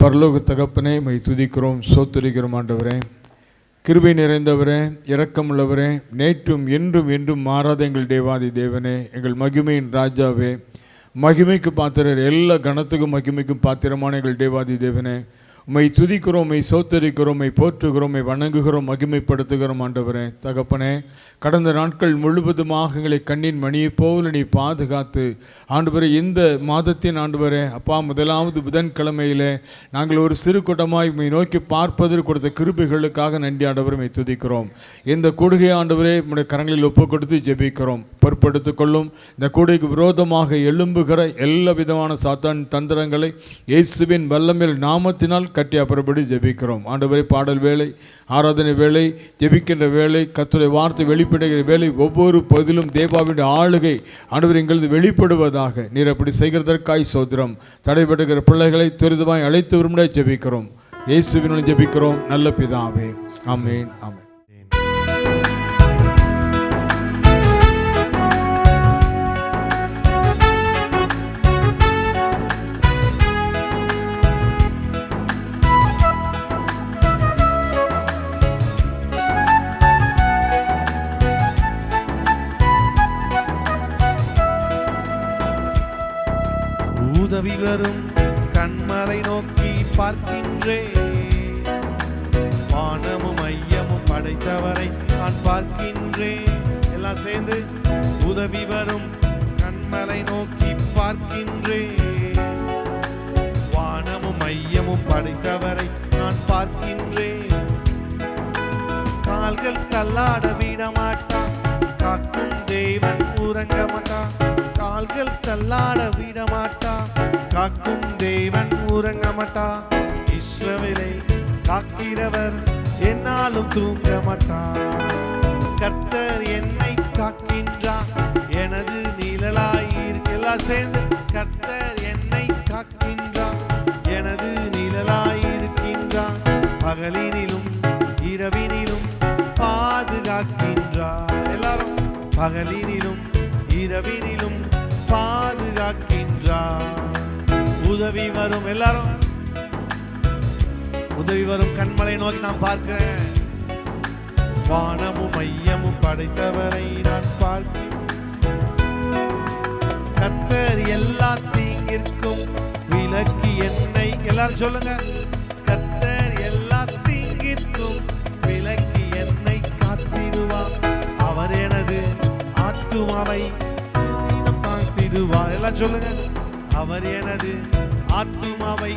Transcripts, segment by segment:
பரலோக தகப்பனே, மை துதிக்கிறோம், சோத்தரிக்கிறோம். ஆண்டவரே, கிருபை நிறைந்தவரே, இரக்கமுள்ளவரே, நேற்றும் என்றும் என்றும் மாறாத எங்கள் தேவாதி தேவனே, எங்கள் மகிமையின் ராஜாவே, மகிமைக்கு பாத்திரர், எல்லா கணத்துக்கும் மகிமைக்கும் பாத்திரமான எங்கள் தேவாதி தேவனே, உம்மை துதிக்கிறோம், உம்மை சோத்தரிக்கிறோம், உம்மை போற்றுகிறோம், உம்மை வணங்குகிறோம், மகிமைப்படுத்துகிறோம். ஆண்டவரே தகப்பனே, கடந்த நாட்கள் முழுவதுமாக எங்களை கண்ணின் மணியைப் போல நீ பாதுகாத்து ஆண்டவரே, இந்த மாதத்தின் ஆண்டவரே அப்பா, முதலாவது புதன்கிழமையிலே நாங்கள் ஒரு சிறு கூட்டமாய் உம்மை நோக்கி பார்ப்பதற்கு கொடுத்த கிருபைகளுக்காக நன்றி ஆண்டவரை உம்மை துதிக்கிறோம். இந்த கூடுகை ஆண்டவரே உம்முடைய கரங்களில் ஒப்பு கொடுத்து ஜெபிக்கிறோம். பொறுப்படுத்திக் கொள்ளும். இந்த கூடுகைக்கு விரோதமாக எழும்புகிற எல்லா விதமான சாத்தான் தந்திரங்களை இயேசுவின் வல்லமையில் நாமத்தினால் கட்டி அப்புறப்படி ஜெபிக்கிறோம். ஆண்டவரே, பாடல் வேலை, ஆராதனை வேலை, ஜெபிக்கின்ற வேலை, கர்த்தருடைய வார்த்தை வெளிப்படுகிற வேலை, ஒவ்வொரு பதிலும் தேவாவின் ஆளுகை ஆண்டவர் எங்களது வெளிப்படுவதாக நீர் அப்படி செய்கிறதற்காய் சோத்திரம். தடைபடுகிற பிள்ளைகளை துரிதமாய் அழைத்து வரும்படியாக ஜெபிக்கிறோம். இயேசுவின் ஜெபிக்கிறோம் நல்ல பிதாவே, ஆமென், ஆமென். உதவி வரும் கண்மலை நோக்கி பார்க்கின்றேன், வானமும் மையமும் படைத்தவரை நான் பார்க்கின்றேன். எல்லாம் சேர்ந்து, உதவி வரும் கண்மலை நோக்கி பார்க்கின்றேன், வானமும் மையமும் படைத்தவரை நான் பார்க்கின்றேன். கால்கள் தள்ளாட விட மாட்டான், காக்கும் தேவன் உறங்க மாட்டான். கால்கள் தள்ளாட விட மாட்டா, காக்கும் தேவன் உறங்க மாட்டா. இஸ்ரவேலை காக்கிறவர் என்னாலும் தூங்க மாட்டா. கர்த்தர் என்னை காக்கின்றார், எனது நிழலாயிருக்க. எல்லாம் சேர்ந்து, கர்த்தர் என்னை காக்கின்றார், எனது நிழலாயிருக்கின்றார். பகலினிலும் இரவினிலும் பாதுகாக்கின்றார். எல்லாரும், பகலினிலும் இரவினிலும் பாதுகாக்கின்றார். உதவி வரும், எல்லாரும் உதவி வரும் கண்மலை நோக்கி நான் பார்க்கிறேன், வானமும் மையமும் படைத்தவரை நான் பார்க்கிறேன். கர்த்தர் எல்லா தீங்கிற்கும் விலக்கி என்னை, எல்லாரும் சொல்லுங்க, கர்த்தர் எல்லா தீங்கிற்கும் விலக்கி என்னை காத்திடுவார். அவர் எனது ஆத்துமாவை காத்திடுவார். எல்லாம் சொல்லுங்க, அவர் எனது ஆத்துமாவை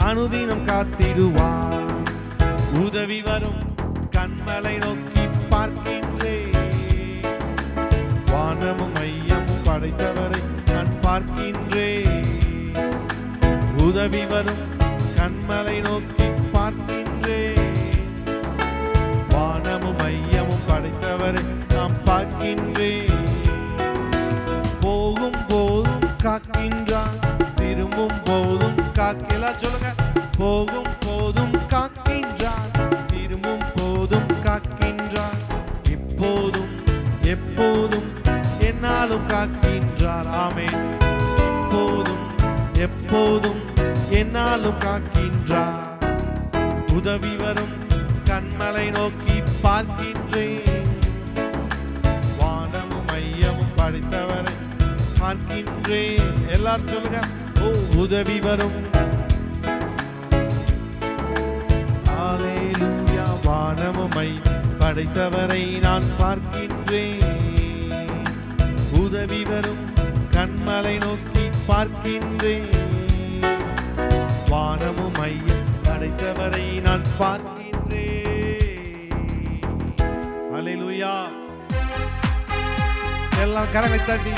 அனுதினம் காத்திடுவார். உதவி வரும் கண்மலை நோக்கி பார்க்கின்றேன், வானமும் மையமும் படைத்தவரை நான் பார்க்கின்றேன். உதவி வரும் கண்மலை நோக்கி பார்க்கின்றேன், வானமும் மையமும் படைத்தவரை நான் பார்க்கின்றேன். போகும் போதும் காக்கின்றான், திரும்பும் போதும் காக்கலாம். சொல்லுங்க, போகும் போதும் காக்கின்றான், திரும்பும் போதும் காக்கின்றான். இப்போதும் எப்போதும் என்னாலும் காக்கின்றார். ஆமென். இப்போதும் எப்போதும் என்னாலும் காக்கின்றார். உதவி வரும் கண்மலை நோக்கி பார்க்கின்றேன், வானமும் மையமும் படைத்தவரை பார்க்கின்றேன். எல்லாரும் சொல்லுங்க, ஓ உதவி வரும். அல்லேலூயா. வானமும் படைத்தவரை நான் பார்க்கின்றேன், உதவி வரும் கண்மலை நோக்கி பார்க்கின்றேன், வானமும் மையம் படைத்தவரை நான் பார்க்கின்றேன். அல்லேலூயா. எல்லாம் கரங்களை தட்டி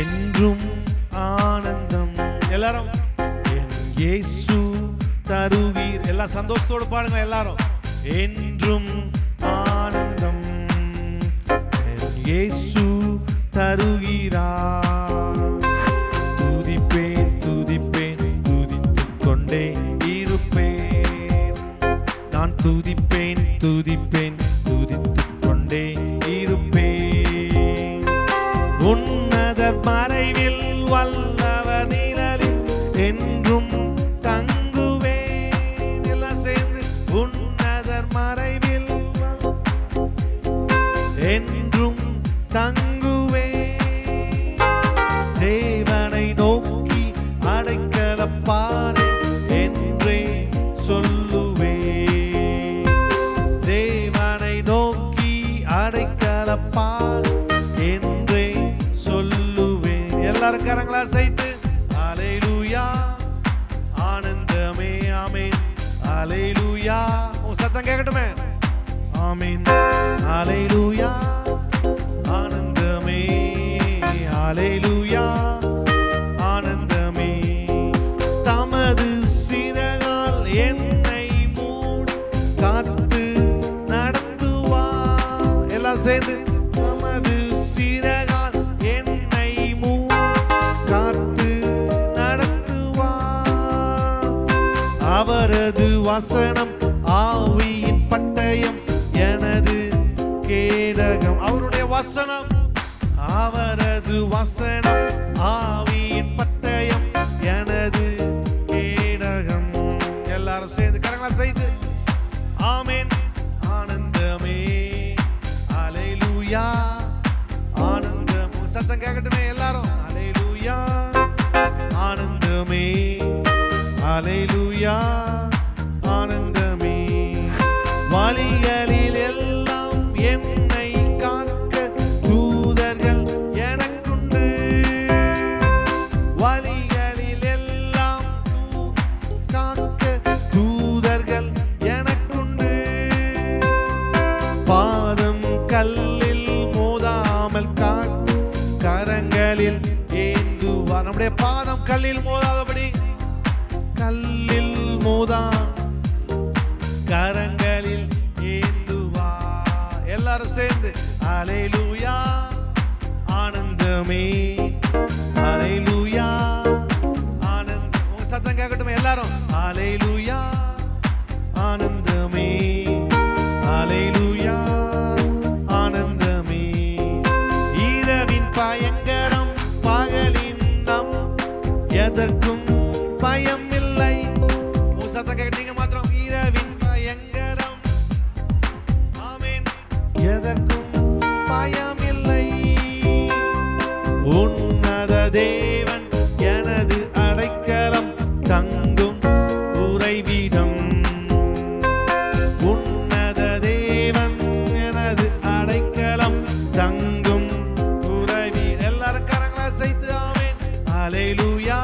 என்றும் ஆனந்தம். எல்லாரும், என் இயேசு தருவீர். எல்லாம் சந்தோஷத்தோடு பாருங்க எல்லாரும். என்றும் ஆனந்தம் என் இயேசு தருகிறார். துதிப்பேன் துதிப்பேன் துதித்துக் கொண்டே இருப்பேன். துதிப்பேன் துதிப்பேன் துதித்துக் கொண்டே இருப்பேன். உன்னதர் மறைவில் வல்லவர் நிழலில் என்றும் தங்குவேன். எல்லாம் சேர்ந்து உன்னதர் மறைவில் என்றும் தங்குவேன். தேவனை நோக்கி அடைக்கலப்பாரே என்றே சொல்லுவேன். தேவனை நோக்கி அடைக்கலப்பார் என்றே சொல்லுவேன். எல்லாரும் கரங்களா சேர்த்து அல்லேலூயா ஆனந்தமே ஆமென். அல்லேலூயா உன் சத்தம் கேட்கட்டுமே. ஆமென் அல்லேலூயா ஆனந்தமே. அல்லேலூயா ஆனந்தமே. தமது சிறகால் என்னை மூடி காத்து நடத்துவார். எல்லாம் சேர்ந்து தமது சிறகால் என்னை மூடி காத்து நடத்துவார். அவரது வசனம் ஆவியின் பட்டயம் எனது கேடகம். அவருடைய வசனம், அவரது வசனம் ஆவியின் பட்டயம் எனது கேடகம். எல்லாரும் சேர்ந்து கரங்களா செய்து ஆமென் ஆனந்தமே. அல்லேலூயா ஆனந்தம் சத்தம் கேட்கட்டுமே எல்லாரும். அல்லேலூயா ஆனந்தமே. அல்லேலூயா ஆனந்தமே. வழிகளில் எல்லாம் என்னை காக்க தூதர்கள் எனக்குண்டு. வழிகளில் எல்லாம் காக்க தூதர்கள் எனக்குண்டு. பாதம் கல்லில் மோதாமல் காத்து கரங்களில் ஏந்துவார். நம்முடைய பாதம் கல்லில் மோதாதபடி, கல்லில் மோதா கரங்களில் ஏந்துவா. எல்லாரும் சேர்ந்து அல்லேலூயா ஆனந்தமே. அல்லேலூயா ஆனந்தம் உங்க சத்தம் கேட்கட்டும் எல்லாரும். அல்லேலூயா ஆனந்தமே. அல்லேலூயா ஆனந்தமே. இரவின் பயங்கரம் பகலின் நம் எதற்கும் பயம் இல்லை. உங்க சத்தம் கேட்டீங்க மாத்திரம். இரவின் பயங்கரம் ஆமென் எதற்கும் பயம் இல்லை. உன்னத தேவன் எனது அடைக்கலம் தங்கும் உறைவிடம். உன்னத தேவன் எனது அடைக்கலம் தங்கும் உறைவிடம். எல்லாரும் கரங்களா சேர்த்து ஆமென். அல்லேலூயா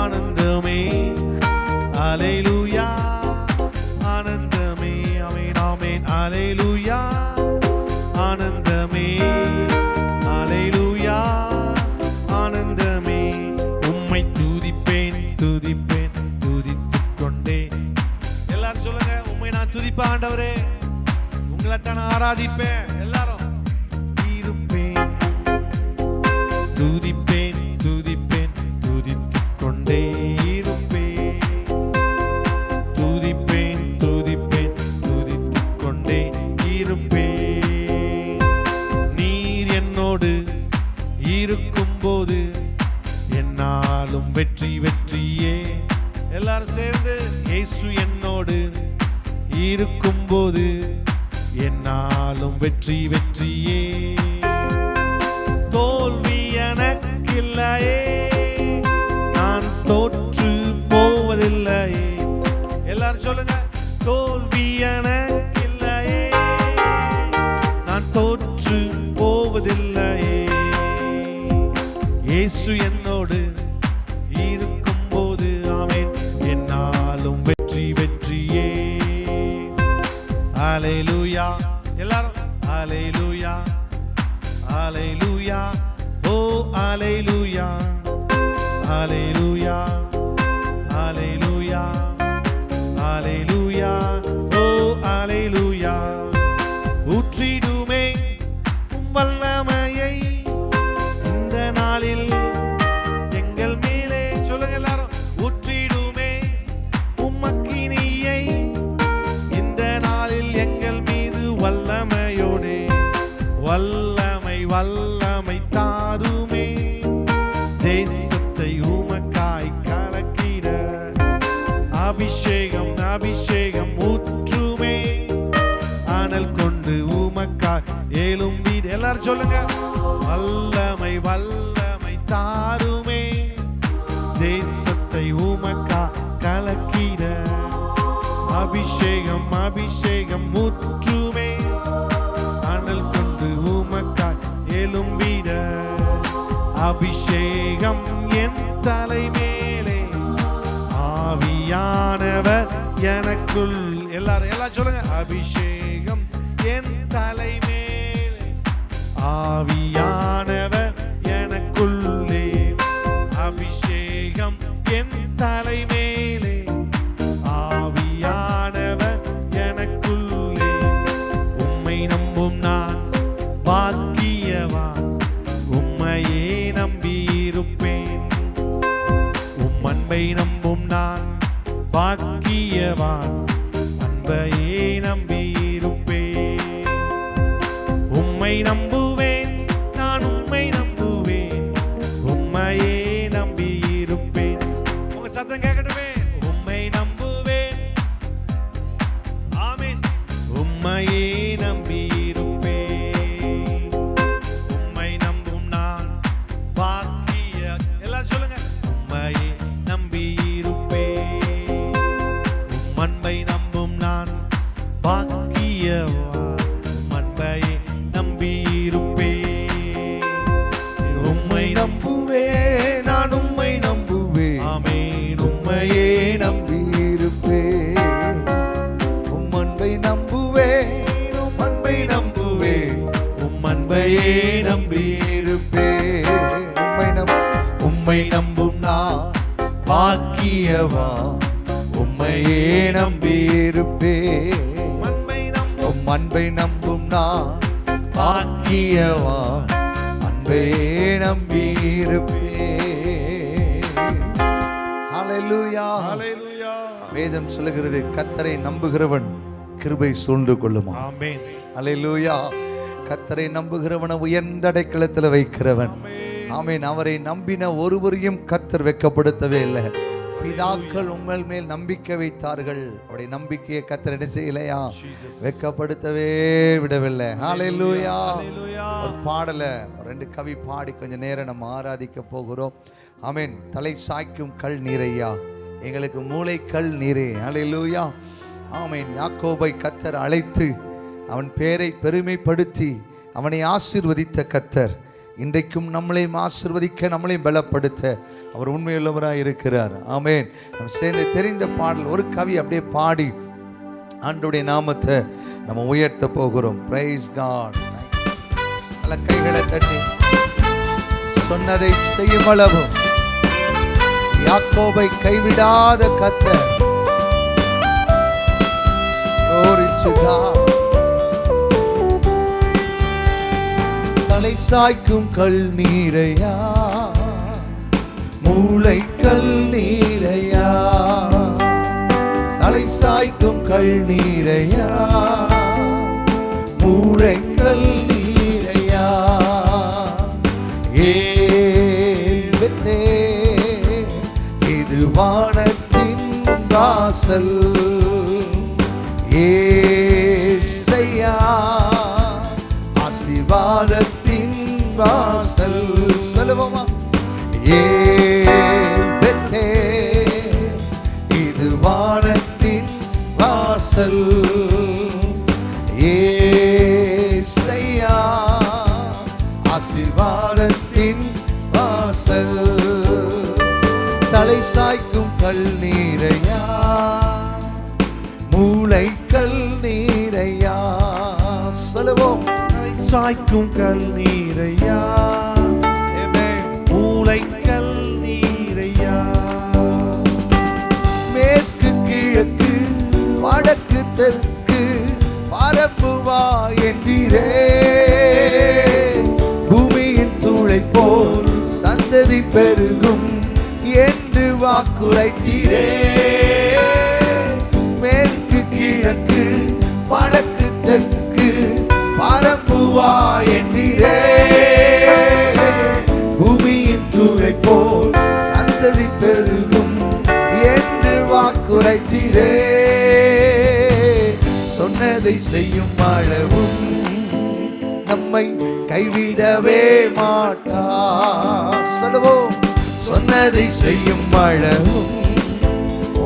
ஆனந்தமே. அல்லேலூயா ஆனந்தமே. ஆமென் ஆமென். அல்லேலூயா ஆனந்தமே. அல்லேலூயா ஆனந்தமே. உம்மை துதிப்பேன் துதிப்பேன் துதித்துக் கொண்டே. எல்லாரும் சொல்லுங்க, உம்மை நான் துதிப்பேன் ஆண்டவரே, உங்களை தான் ஆராதிப்பேன். எல்லாரும் இருப்பேன் துதிப்பேன் துதிப்பேன் துதித்துக் கொண்டே இருப்பேன். துதிப்பேன் துதிப்பேன் துதித்துக் கொண்டே இருப்பேன். நீர் என்னோடு இருக்கும்போது என்னாலும் வெற்றி வெற்றியே. எல்லாரும் சேர்ந்து இயேசு என்னோடு இருக்கும்போது என்னாலும் வெற்றி வெற்றியே. தோல்வி எனக்கில்லையே, நான் தோற்று போவதில்லையே. எல்லாரும் சொல்லுங்க, தோல்வி எனக்கில்லையே, நான் தோற்று போவதில்லையே. இயேசு என்னோடு இருக்கும்போது ஆமென் என்னாலும் வெற்றி வெற்றியே. அல்லேலூயா. எல்லாரும் அல்லேலூயா அல்லேலூயா. ஓ அல்லேலூயா அல்லேலூயா அல்லேலூயா அல்லேலூயா. ஓ அல்லேலூயா. ஊற்றிடுமே வல்லமையை இந்த நாளில் எங்கள் மேலே. சொல்லுங்க எல்லாரும். ஊற்றிடுமே உம்மக்கினியை எல்லாரும் சொல்லுங்க. வல்லமை வல்லமை தாருமே, தேசத்தை உமக்கா கலக்கிட. அபிஷேகம் அபிஷேகம் முற்றுமே, அனல் கொண்டு உமக்கா எழும்பிட. அபிஷேகம் என் தலை மேலே, ஆவியானவர் எனக்குள். எல்லாரும் சொல்லுங்க. அபிஷேகம் என் தலை மேலே, ஆவியானவர் எனக்குள்ளே. அபிஷேகம் என் தலை மேலே, ஆவியானவர் எனக்குள்ளே. உம்மை நம்பும் நான் பாக்கியவான், உம்மையே நம்பியிருப்பேன். உம் அன்பை நம்பும் நான் பாக்கியவான், அன்பையே நம்பியிருப்பேன். உம்மை நம்புவேன் நான், உம்மை நம்புவேன், உம்மையே நம்பியிருப்பேன். உங்க சத்தம் கேட்கட்டுமே. உம்மை நம்புவேன், ஆமென், உம்மையே நம்பியிருப்பேன். உம்மை நம்பும் நான் பாக்கிய. எல்லாரும் சொல்லுங்க. உம்மையே நம்பியிருப்பேன். உம் அன்பை நம்பும் நான் பாக்கியவான், உம் அன்பையே நம்பியிருப்பேன். உம்மை நம்புவேன் நான், உம்மை நம்புவேன், ஆமென், உம்மையே நம்பியிருப்பேன். உம் அன்பை நம்புவேன், உம் அன்பை நம்புவேன், உம் அன்பையே நம்பியிருப்பேன். உம்மை நம்பும் நான் பாக்கியவான், உம்மையே நம்பியிருப்பேன். உம் அன்பை நம்பும் நான் பாக்கியவான், அன்பையே நம்பியிருப்பேன். ஹல்லேலூயா. ஹல்லேலூயா. வேதம் சொல்லுகிறது, கர்த்தரை நம்புகிறவன் கிருபை சூழ்ந்து கொள்ளுமா. ஆமென். ஹல்லேலூயா. கர்த்தரை நம்புகிறவனை உயர்ந்த அடைக்கலத்தில் வைக்கிறவன். ஆமென். அவரை நம்பின ஒருவரையும் கர்த்தர் வெட்கப்படுத்தவே இல்லை. பிதாக்கள் உங்கள் மேல் நம்பிக்கை வைத்தார்கள், அவருடைய நம்பிக்கையை கர்த்தர் என்ன செய்யலையா, வெட்கப்படுத்தவே விடவில்லை. ஹல்லேலூயா. ஒரு பாடலை 2 கவி பாடி கொஞ்ச நேரம் நம்ம ஆராதிக்க போகிறோம். ஆமென். தலை சாய்க்கும் கல் நீரையா, எங்களுக்கு மூளை கல் நீரே. ஹல்லேலூயா. ஆமென். யாக்கோபை கர்த்தர் அழைத்து அவன் பேரை பெருமைப்படுத்தி அவனை ஆசீர்வதித்த கர்த்தர் இன்றைக்கும் நம்மளையும் ஆசீர்வதிக்க, நம்மளையும் பலப்படுத்த அவர் உண்மையுள்ளவராக இருக்கிறார். ஆமென். நம்ம சேர்ந்து தெரிந்த பாடல் ஒரு கவி அப்படியே பாடி ஆண்டவருடைய நாமத்தை நம்ம உயர்த்த போகிறோம். Praise God. நல்ல கைகளை தட்டி சொன்னதை செய்யும் அளவும் யாக்கோபை கைவிடாத கர்த்தர். Glory to God. தலை சாய்க்கும் கல் நீரையா, மூளை கல் நீரையா, தலை சாய்க்கும் கல் நீரையா, மூளை கல் நீரையா. ஏல்பெத்தே, இது வானத்தின் வாசல். ஏசையா, ஆசீர்வாதத்தின் வாசல். சொல்லுவோமா? ஏல்பெத்தே, இது வானத்தின் வாசல். ஏசையா, ஆசீர்வாதத்தின் வாசல். தலை சாய்க்கும் கல் நீரையா, மூளை கல் நீரையா. சொல்லுவோம். சாய்க்கும் கல் நீரையா, மூளை கல் நீரையா. மேற்கு கிழக்கு வடக்கு தெற்கு பரப்புவா என்றீரே. பூமியின் தூளை போல் சந்ததி பெருகும் என்று வாக்குரைத்தீரே. மேற்கு கிழக்கு வடக்கு தெற்கு பரப்புவா என்றீரே. பூமியின் தூளை போல் சந்ததி பெருகும் என்று வாக்குரைத்தீரே. சொன்னதை செய்யும் அளவும் நம்மை கைவிடவே மாட்டார். சொல்லுவோம், சொன்னதை செய்யும் அளவும்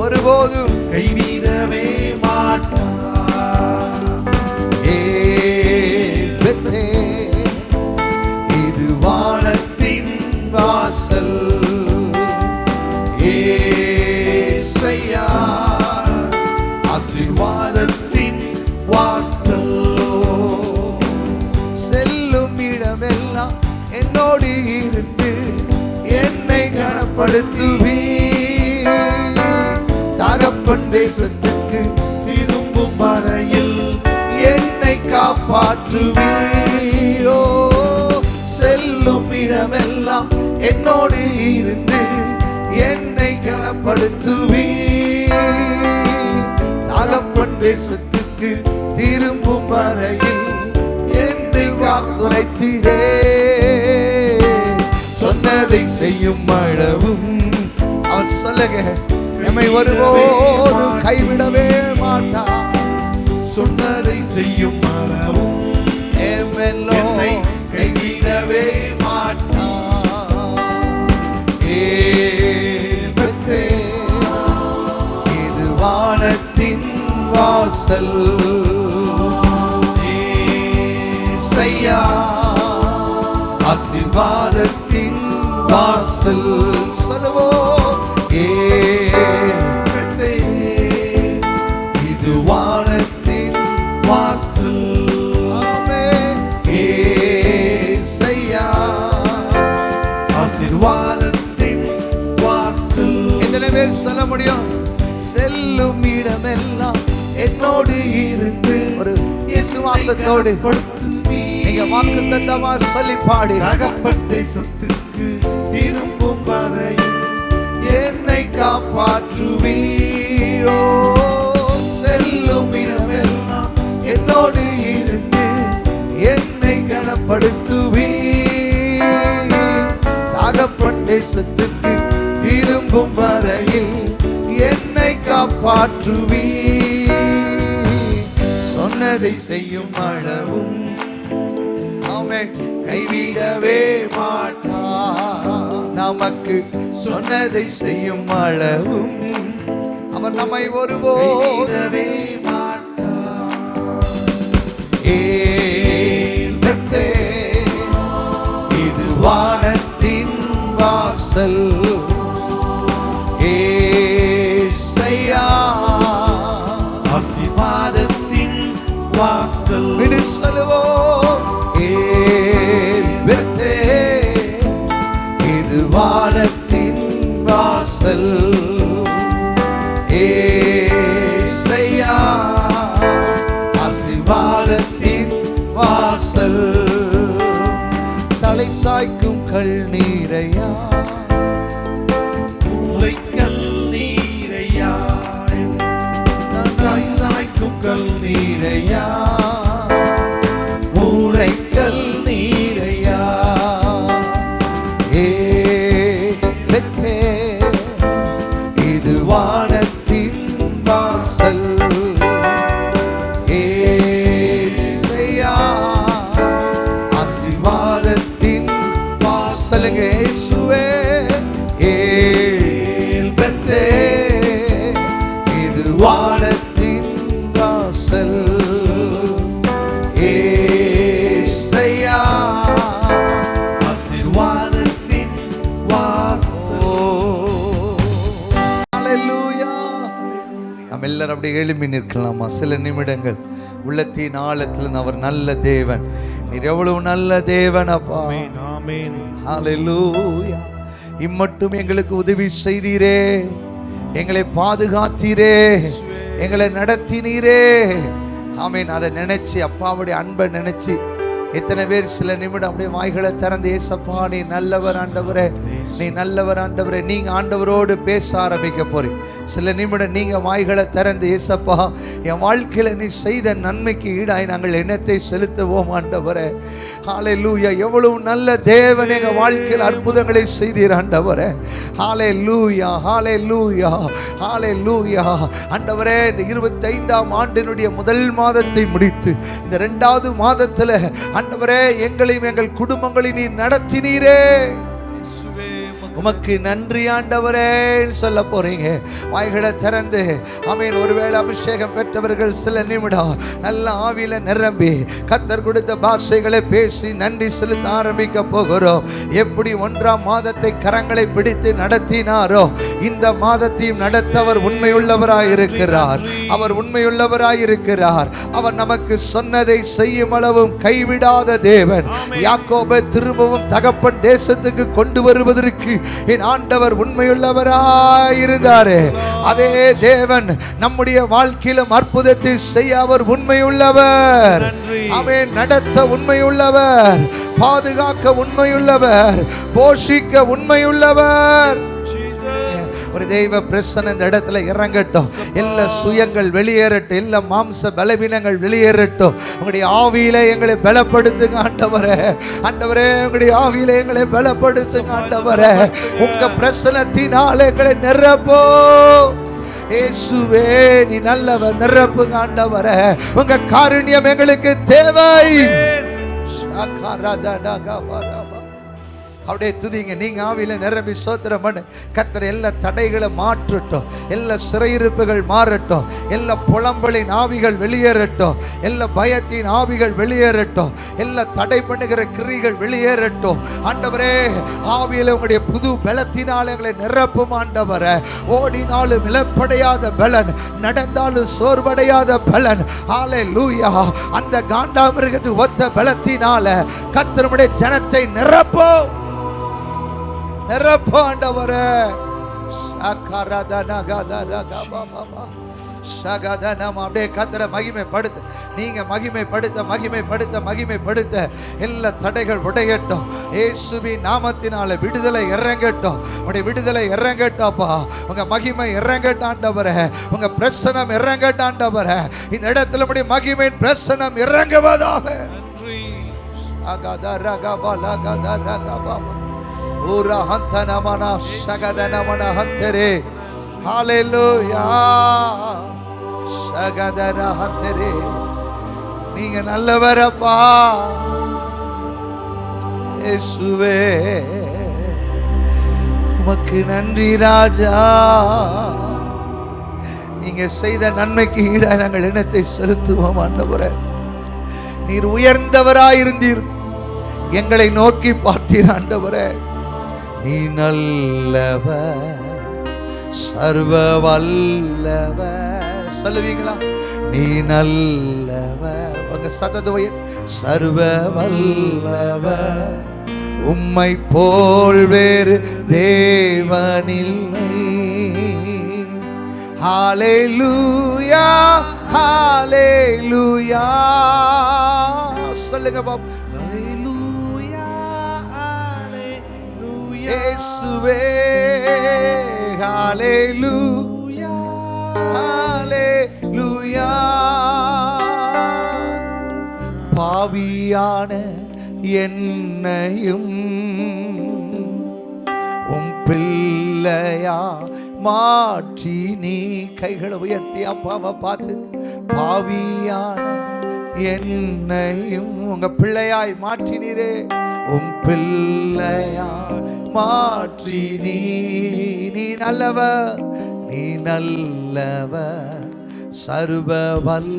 ஒருபோதும் கைவிடவே மாட்டார். இது வானத்தின் வாசல், ஏசையா ஆசீர்வாதத்தின் வாசல். செல்லும் இடமெல்லாம் என்னோடு இருந்து என்னை கனப்படுத்துவீர். தகப்பன் தேசத்துக்கு திரும்பும் வரையில் என்னை காப்பாற்றுவீரோ. செல்லும் இடமெல்லாம் என்னோடு இருந்து என்னை கனப்படுத்துவீர். தகப்பன் தேசத்துக்கு திரும்பும் வரையில் என்று வாக்குரைத்தீரே. சொன்னதை செய்யும் அளவும் அவர் சொல்லுங்க, நம்மை ஒருபோதும் கைவிடவே மாட்டார். சொன்னதை செய்யும் அளவும் என்னை கைவிடவே மாட்டார். இது வானத்தின் வாசல், ஏசையா ஆசீர்வாதத்தின் வாசல். சொல்லுவோம், இது வானத்தின் வாசல். ஏசையா ஆசீர்வாதத்தின் வாசல். எத்தனை பேர் சொல்ல முடியும்? செல்லும் இடமெல்லாம் என்னோடு இருந்து ஒரு விசுவாசத்தோடு நீங்க வாக்குத்தத்தமா சொல்லி பாடி, தகப்பன் தேசத்துக்கு திரும்பும் வரையில் என்னை காப்பாற்றுவீரோ. செல்லும் இடமெல்லாம் என்னோடு இருந்து என்னை கனப்படுத்துவீர். தகப்பன் தேசத்துக்கு திரும்பும் வரையில் என்னை காப்பாற்றுவீர். சொன்னதை செய்யும் அளவும் ஆமென் கைவிடவே மாட்டார். நமக்கு சொன்னதை செய்யும் அளவும் அவர் நம்மை ஒருபோதும் கைவிடவே மாட்டார். இது வானத்தின் வாசல், ஏசையா ஆசீர்வாதத்தின் வாசல். விடு சொல்லுவோம், இது வானத்தின் வாசல், ஏசையா ஆசீர்வாதத்தின் வாசல். தலை சாய்க்கும் கண்ணீரையா, மூளைக்கல் நீரையா, தாய் சாய்க்கும் கல் நீரையா, மூளைக்கல் நீரையா. இது வானத்தின் வாசல், ஏசையா ஆசீர்வாதத்தின் வாசலுங்க. இயேசுவே இது வானத்தின் வாசல், ஏசையா ஆசீர்வாதத்தின் வாசல். ஹல்லேலூயா. நாம் எல்லாரும் அப்படியே எழும்பி நிற்கலாமா சில நிமிடங்கள்? உள்ளத்தின் ஆழத்தில் அவர் நல்ல தேவன், நீர் எவ்வளவு நல்ல தேவன் அப்பா. ஆமென். ஹல்லேலூயா. இம்மட்டும் எங்களுக்கு உதவி செய்தீரே, எங்களை பாதுகாத்தீரே, எங்களை நடத்தினீரே. ஆமீன். அதை நினைச்சு, அப்பாவுடைய அன்பை நினைச்சு எத்தனை பேர் சில நிமிடம் அப்படியே வாய்களை திறந்து, ஏசப்பா நீ நல்லவர் ஆண்டவரே, நீ நல்லவர் ஆண்டவரே, நீங்க ஆண்டவரோடு பேச ஆரம்பிக்க போறீங்க. சில நிமிடம் நீங்க வாய்களை திறந்து, ஏசப்பா என் வாழ்க்கையில நீ செய்த நன்மைக்கு ஈடாய் நாங்கள் எண்ணத்தை செலுத்துவோம் ஆண்டவரே. ஹல்லேலூயா. எவ்வளவு நல்ல தேவன், எங்க வாழ்க்கையில் அற்புதங்களை செய்தீர் ஆண்டவரே. ஹல்லேலூயா, ஹல்லேலூயா, ஹல்லேலூயா. ஆண்டவரே, இந்த 25ஆம் ஆண்டினுடைய முதல் மாதத்தை முடித்து இந்த 2வது மாதத்துல ஆண்டவரே எங்களையும் எங்கள் குடும்பங்களையும் நீர் நடத்தினீரே, உமக்கு நன்றி ஆண்டவரே சொல்ல போறீங்க. வாய்களை திறந்து ஆமென். ஒருவேளை அபிஷேகம் பெற்றவர்கள் சில நிமிடம் நல்ல ஆவியில நிரம்பி கர்த்தர் கொடுத்த பாஷைகளை பேசி நன்றி செலுத்த ஆரம்பிக்க போகிறோம். எப்படி 1ஆம் மாதத்தை கரங்களை பிடித்து நடத்தினாரோ இந்த மாதத்தையும் நடத்தவர் உண்மையுள்ளவராயிருக்கிறார். அவர் உண்மையுள்ளவராயிருக்கிறார். அவர் நமக்கு சொன்னதை செய்யும் அளவும் கைவிடாத தேவன். யாக்கோபை திரும்பவும் தகப்பன் தேசத்துக்கு கொண்டு வருவதற்கு என் ஆண்டவர் உண்மையுள்ளவராயிருந்தாரே, அதே தேவன் நம்முடைய வாழ்க்கையிலும் அற்புதத்தை செய்ய அவர் உண்மையுள்ளவர். ஆமென். நடத்த உண்மையுள்ளவர், பாதுகாக்க உண்மையுள்ளவர், போஷிக்க உண்மையுள்ளவர். ஒரு தெய்வ பிரசன்னம் இந்த இடத்துல இறங்கட்டும். எல்லா சுயங்கள் வெளியேறட்டும், எல்லா மாம்ச பலவீனங்கள் வெளியேறட்டும். உங்களுடைய ஆவியில எங்களை பலப்படுத்துங்க ஆண்டவரே. ஆண்டவரே உங்களுடைய ஆவியில எங்களை பலப்படுத்துங்க ஆண்டவரே. உங்க பிரசன்னத்தினால எங்களை நிரப்போ இயேசுவே, நீ நல்லவர். நிரப்புங்க ஆண்டவரே. உங்க காருண்யம் எங்களுக்கு தேவை. அப்படியே துதிங்க. நீங்க ஆவியில நிரம்பி ஸ்தோத்திரம் பண்ணு. கர்த்தர் எல்லா தடைகளை மாற்றட்டும், எல்லா சிறையிருப்புகள் மாறட்டும், எல்லா புலம்பலின் ஆவிகள் வெளியேறட்டும், எல்லா பயத்தின் ஆவிகள் வெளியேறட்டும், எல்லா தடை பண்ணுகிற கிரிகள் வெளியேறட்டும். ஆண்டவரே ஆவியில உங்களுடைய புது பலத்தினால் எங்களை நிரப்பும் ஆண்டவரே. ஓடினாலும் இழப்படையாத பலன், நடந்தாலும் சோர்வடையாத பலன். ஹல்லேலூயா. அந்த காண்டாமிருகத்துக்கு ஒத்த பலத்தினால கர்த்தருடைய ஜனத்தை நிரப்பும் ஆண்டவரே. அப்படியே கர்த்தரை மகிமைப்படுத்த, நீங்க மகிமைப்படுத்த எல்லா தடைகள் உடையட்டும். இயேசுவின் நாமத்தினால விடுதலை இறங்கட்டும். உங்களுடைய விடுதலை இறங்கட்டாப்பா. உங்க மகிமை இறங்கட்டும் ஆண்டவரே. உங்க பிரசனம் இறங்கட்டும் ஆண்டவரே. இந்த இடத்துல உங்களுடைய மகிமையின் பிரசனம் இறங்குவதாக. நீங்க நல்லவரப்பா இயேசுவே. உமக்கு நன்றி ராஜா. நீங்க செய்த நன்மைக்கு ஈடா நாங்கள் இனத்தை செலுத்துவோம் ஆண்டவரே. நீர் உயர்ந்தவராயிருந்தீர், எங்களை நோக்கி பார்த்தீர் ஆண்டவரே. நீ நல்லவர், சர்வ வல்லவர். சொல்லுவீங்களா? நீ நல்லவர். உங்க சத்தத்தை சர்வ வல்லவர், உம்மை போல் வேறு தேவனில்லை. ஹல்லேலூயா ஹல்லேலூயா. சொல்லுங்க பாப்பா. இயேசுவே ஹல்லேலூயா ஹல்லேலூயா. பாவியான என்னையும் உம் பிள்ளையா மாற்றி நீ. கைகளை உயர்த்தி அப்பாவை பார்த்து, பாவியான என்னையும் உங்க பிள்ளையாய் மாற்றினீரே. உம் பிள்ளையா மாற்றி நீ. நீ நல்லவர், நீ நல்லவர், சர்வவல்.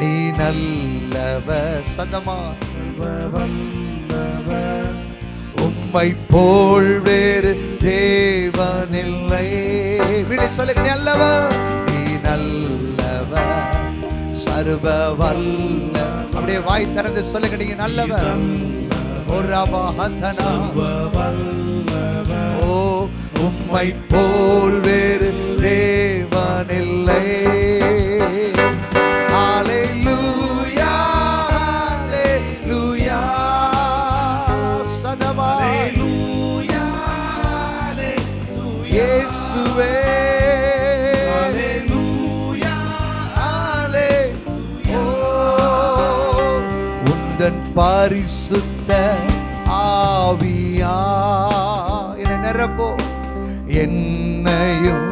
நீ நல்லவர், சதமா வல்லவர், உம்மை போல் வேறு தேவனில்லை. விடை சொல்லுங்க. நல்லவர், நீ நல்லவர், சர்வ வல்ல. அப்படியே வாய் திறந்து சொல்லுங்க. நீங்க நல்லவர். ஓ உம்மை போல் வேறு தேவனில்லை. ஹல்லேலூயா ஹல்லேலூயா. சதமா ஹல்லேலூயா ஹல்லேலூயா. இயேசுவே ஹல்லேலூயா ஹல்லேலூயா. உந்தன் பரிசுத்த ஆவியா என்னை நிரப்போ, என்னையும்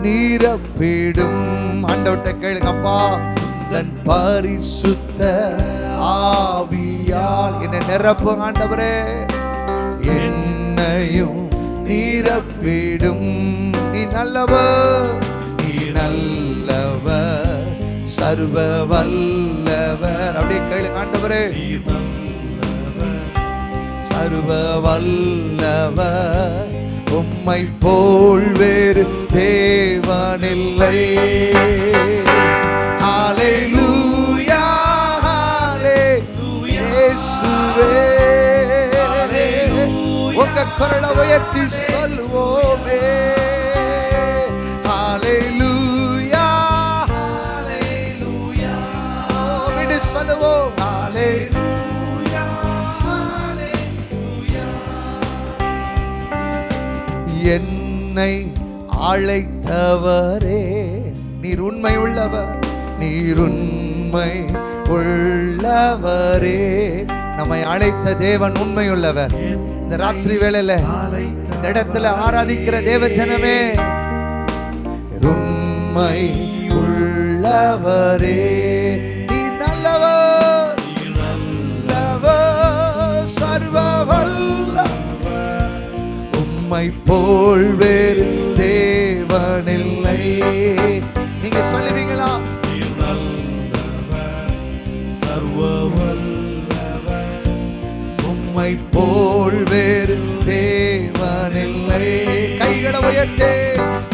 நிரப்பிடும். ஆண்டவர்ட்ட கேளுங்க. அப்பா, உந்தன் பரிசுத்த ஆவியால் என்னை நிரப்பு ஆண்டவரே, என்னையும் நிரப்பிடும். நீ நல்லவர், நீ நல்லவர், சர்வ வல்லவர். அப்படியே கேளுங்க ஆண்டவரே, சர்வ வல்லவர், உம்மை போல் வேறு தேவனில்லை. ஹல்லேலூயா, ஹல்லேலூயா, இயேசுவே. உங்க குரலை உயர்த்தி சொல்லுவோமே, ஹல்லேலூயா, ஹல்லேலூயா. விடு சொல்லுவோம், ஹல்லேலூயா, ஹல்லேலூயா. என்னை அழைத்தவரே, நீர் உண்மை உள்ளவர், நீர் உண்மை உள்ளவரே. நம்மை அழைத்த தேவன் உண்மை உள்ளவர். இந்த ராத்திரி வேளையில இந்த இடத்துல ஆராதிக்கிற தேவ ஜனமே, உண்மை உள்ளவரே, நீ நல்லவர், நல்லவர், சர்வ வல்லவர், உம்மை போல் வேறு தேவனில்லை. நீங்க சொல்லுவீங்களா? உம்மை போல் வேறு தேவனில்லை. கைகளை உயர்த்தே,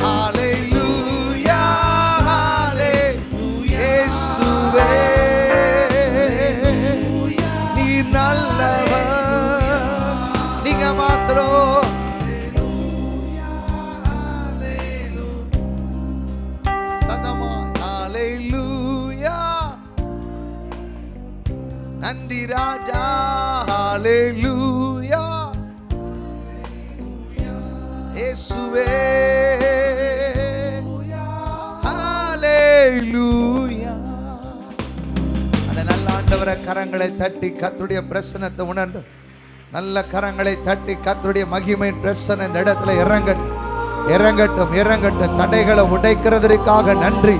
ஹல்லேலூயா, ஹல்லேலூயா, இயேசுவே. நீர் நல்லவர், நீங்க மாத்திரம். சதமா ஹல்லேலூயா, நன்றி ராஜா, ஹல்லேலூயா, இயேசுவே, ஹல்லேலூயா. அந்த நல்ல ஆண்டவரை கரங்களை தட்டி கர்த்தருடைய பிரசன்னத்தை உணர்ந்து, நல்ல கரங்களை தட்டி கர்த்தருடைய மகிமை பிரசன்னம் இந்த இடத்துல இறங்கட்டும், இறங்கட்டும், இறங்கட்டும். தடைகளை உடைக்கிறதற்காக நன்றி,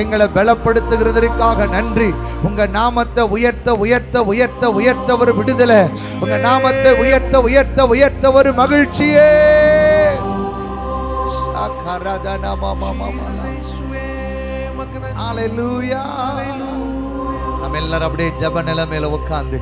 எங்களை பலப்படுத்துகிறதற்காக நன்றி. உங்க நாமத்தை உயர்த்த உயர்த்த உயர்த்த உயர்த்த ஒரு விடுதலை, உங்க நாமத்தை உயர்த்த உயர்த்த உயர்த்த ஒரு மகிழ்ச்சியே. ஹல்லேலூயா. நம்ம எல்லாரும் அப்படியே ஜெப நிலைமையில உட்கார்ந்து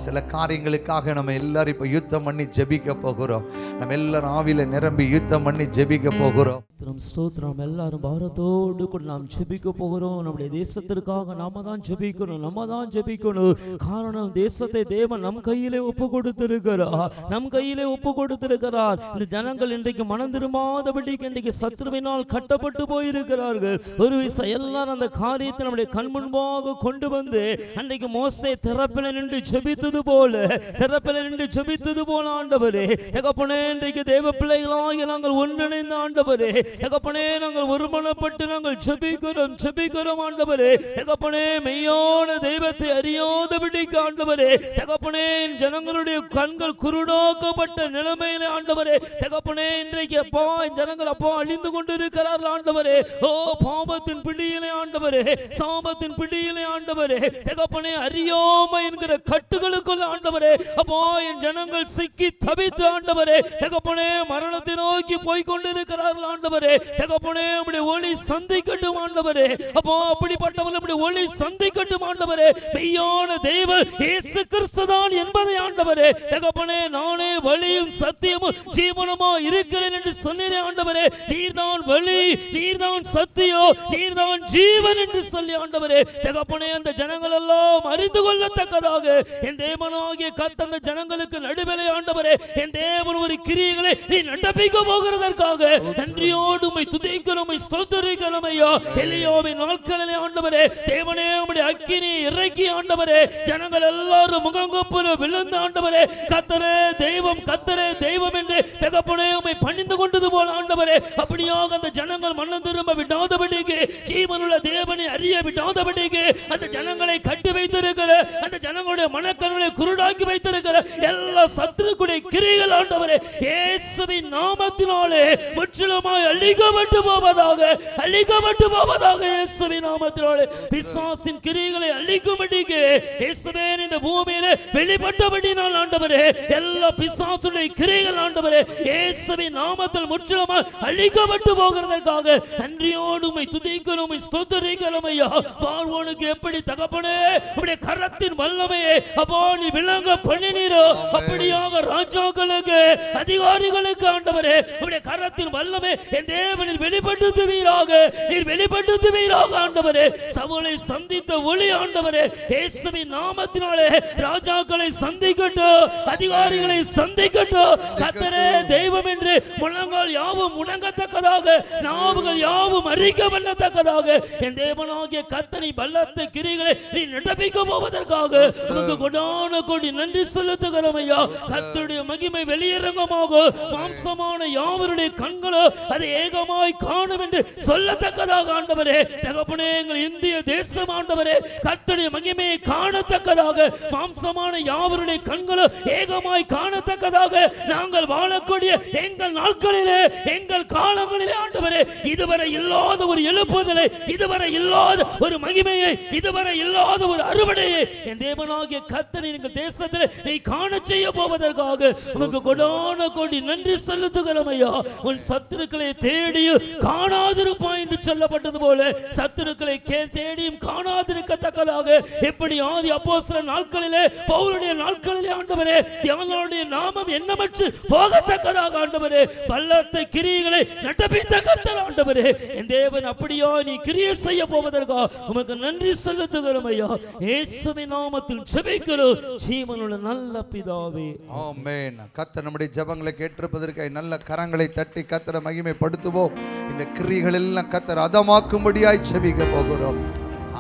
சில காரியங்களுக்காக நம்ம எல்லாரும் இப்ப யுத்தம் பண்ணி ஜெபிக்க போகிறோம். நம்ம எல்லாரும் ஆவியில நிரம்பி யுத்தம் பண்ணி ஜெபிக்க போகிறோம். ஸ்தோத்திரம். எல்லாரும் பாரத்தோடு கூட நாம் ஜெபிக்க போகிறோம். நம்முடைய தேசத்திற்காக நாம தான் ஜெபிக்கணும், நம்ம தான் ஜெபிக்கணும். காரணம், தேசத்தை தேவன் நம் கையிலே ஒப்பு கொடுத்திருக்கிறார், நம் கையிலே ஒப்பு கொடுத்திருக்கிறார். இந்த ஜனங்கள் இன்றைக்கு மனம் திரும்பாதபடிக்கு இன்றைக்கு சத்ருவினால் கட்டப்பட்டு போயிருக்கிறார்கள். ஒரு விஷயம் எல்லாரும் அந்த காரியத்தை நம்முடைய கண் முன்பாக கொண்டு வந்து அன்றைக்கு மோசே திறப்பில நின்று ஜெபித்தது போல, திறப்பில நின்று ஜெபித்தது போல ஆண்டவரே தகப்பனே, இன்றைக்கு தேவ பிள்ளைகளாகிய நாங்கள் ஒன்றிணைந்த ஆண்டவரே தகப்பனே, நாங்கள் ஒருமனப்பட்டு நாங்கள் ஜெபிக்கிறோம், ஜெபிக்கிறோம் ஆண்டவரே தகப்பனே. மெய்யான தெய்வத்தை அறியாதபடிக்கு ஆண்டவரே தகப்பனே, ஜனங்களுடைய கண்கள் குருடாக்கப்பட்ட நிலைமையில ஆண்டவரே தகப்பனே, இன்றைக்கு அப்பா ஜனங்கள் அப்பா அழிந்து கொண்டிருக்கிறார்கள் ஆண்டவரே. ஓ பாவத்தின் பிடியிலே ஆண்டவரே, சாபத்தின் பிடியிலே ஆண்டவரே தகப்பனே, அறியாமை என்கிற கட்டுகளுக்குள்ள ஆண்டவரே அப்பா என் ஜனங்கள் சிக்கி தவித்து ஆண்டவரே தகப்பனே, மரணத்தை நோக்கி போய் கொண்டிருக்கிறார்கள் ஆண்டவரே தகப்பனே. நம்முடைய ஒளி சந்திக்கட்டும் ஆண்டவரே அப்பா, அப்படிப்பட்டவர்கள் நம்முடைய ஒளி சந்திக்கட்டும் ஆண்டவரே. மெய்யான தெய்வம் இயேசு கிறிஸ்து தான் என்பதை ஆண்டவரே தகப்பனே, நானே வழியும் சத்தியமும் ஜீவனுமா இருக்கிறேன் என்று சொன்னீரே ஆண்டவரே. நீர்தான் வழி, நீர்தான் சத்தியம், நீர்தான் ஜீவன் என்று சொல்லி ஆண்டவரே தகப்பனே, அந்த ஜனங்கள் எல்லாம் அறிந்து கொள்ளத்தக்கதாக என் தேவனாகிய கர்த்தர் அந்த ஜனங்களுக்கு நடுவிலே ஆண்டவரே என் தேவன் ஒரு கிரியைகளை நீ நடப்பிக்க போகிறதற்காக நன்றியோடு உம்மை துதிக்கிறோம், உம்மை ஸ்தோத்திரிக்கிறோம் ஐயா. எலியாவின் நாட்களிலே ஆண்டவரே தேவனே, உம்முடைய அக்கினி இறக்கி ஆண்டவரே ஜனங்கள் எல்லாரும் முகங்குப்புற விழுந்து ஆண்டவரே கர்த்தரே தெய்வம், கர்த்தரே தெய்வம் என்று தகப்பனே உம்மை பணிந்து கொண்டது போல ஆண்டவரே, அப்படியாக அந்த ஜனங்கள் மனம் திரும்ப விடாதபடி விடாதபடிக்கு, ஜீவனுள்ள தேவனை அறிய விடாதபடிக்கு அந்த ஜனங்களை கட்டி வைத்திருக்கிற, அந்த ஜனங்களுடைய மனக்கண்களை குருடாக்கி வைத்திருக்கிற எல்லா சத்துருக்குடைய கிரியைகள் ஆண்டவரே இயேசுவின் நாமத்தினாலே முற்றிலுமாய் அழிக்கப்பட்டு போவதாக, அழிக்கப்பட்டு போவதாக. இயேசுவின் நாமத்தினாலே பிசாசின் கிரியைகளை அழிக்கும்படிக்கு இயேசுவே இந்த பூமியிலே வெளிப்பட்டபடினால் ஆண்டவரே எல்லா பிசாசுடைய கிரியைகள் ஆண்டவரே இயேசுவின் நாமத்தில் முற்றிலுமாய் அழிக்கப்பட்டு போகிறதற்காக நன்றியோடு உம்மை துதிக்கிறோம், உம்மை ஸ்தோத்திரிக்கிறோம் ஐயா. பார்வோனுக்கு எப்படி தகப்பனே உம்முடைய கரத்தின் வல்லமையை அப்போ நீ விளங்க பண்ணினீரோ, அப்படியாக ராஜாக்களுக்கு அதிகாரிகளுக்கு ஆண்டவரே உம்முடைய கரத்தின் வல்லமை என் தேவனில் வெளிப்படுத்துவீராக, நீர் வெளிப்படுத்துவீராக ஆண்டவரே. சவுலை சந்தித்த ஒளி ஆண்டவரே இயேசுவின் நாமத்தினாலே ராஜாக்களை சந்திக்கட்டும், அதிகாரிகளை சந்திக்கட்டும். கர்த்தரே தெய்வம் என்று முழங்கால் யாவும் முழங்கத்தக்கதாக, நாவுகள் யாவும் அறிக்கை பண்ணத்தக்கதாக என் தேவனாகிய கர்த்தனை பலத்த கிரிகளை நீ நடப்பிக்க போவதற்காக உமக்கு கொடான கோடி நன்றி செலுத்துகிறோம் ஐயா. கர்த்தருடைய மகிமை வெளியிறங்கமாக மாம்சமான யாவருடைய கண்களோ அதை ஏகமாய் காணும் என்று சொல்லத்தக்கதாக ஆண்டவரே தகப்பனே எங்கள் இந்திய தேசம் ஆண்டவரே கர்த்தருடைய மகிமையை காணத்தக்கதாக, மாம்சமான யாவருடைய கண்களோ ஏகமாய் காணத்தக்கதாக நாங்கள் வாழக்கூடிய எங்கள் நாட்களிலே, எங்கள் காலங்களிலே ஆண்டவரே இதுவரை இல்லாத ஒரு எழுப்புதலை, இதுவரை இல்லாத ஒரு மகிமையை, இதுவரை இல்லாத ஒரு அறுவடையை என் தேவனாகிய கர்த்தனை எங்கள் தேசத்தில் நீ காண செய்ய போவதற்காக உமக்கு கொடான கோடி நன்றி செலுத்துகிறோம் ஐயா. உன் சத்துருக்களை தேடியும் காணாதிருப்பாய் என்று சொல்லப்பட்டது போல சத்துருக்களை தேடியும் காணாதிருக்கத்தக்கதாக எப்படி ஆதி அப்போஸ்தலர் நாட்களிலே, பவுலுடைய நாட்களிலே ஆண்டவரே தேவனுடைய நாமம் எண்ணமற்று போகத்தக்கதாக ஆண்டவரே பலத்த கிரியைகளை நடப்பித்த கர்த்தர் ஆண்டவரே என் தேவன் அப்படியா நீ கிரியை செய்ய போவதற்காக உமக்கு நன்றி செலுத்துகிறோம் ஐயா. இயேசுவின் நாமத்தில் ஜெபிக்கிறோம் ஜீவனுள்ள நல்ல பிதாவே, ஆமென். கர்த்தர் நம்முடைய ஜெபங்களை கேட்டிருப்பதற்காக நல்ல கரங்களை தட்டி கர்த்தரை மகிமைப்படுத்துவோம். இந்த கிரியைகள் எல்லாம் கர்த்தர் அதமாக்கும்படியாய் ஜெபிக்க போகிறோம்.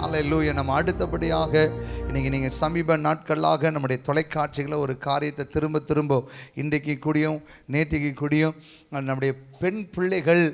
ஹல்லேலூயா. நம்ம அடுத்தபடியாக இன்னைக்கு நீங்கள் சமீப நாட்களாக நம்முடைய தொலைக்காட்சிகளை ஒரு காரியத்தை திரும்ப திரும்ப இன்றைக்கு கூடியும் நேற்றுக்கு கூடியும் நம்முடைய பெண் பிள்ளைகள்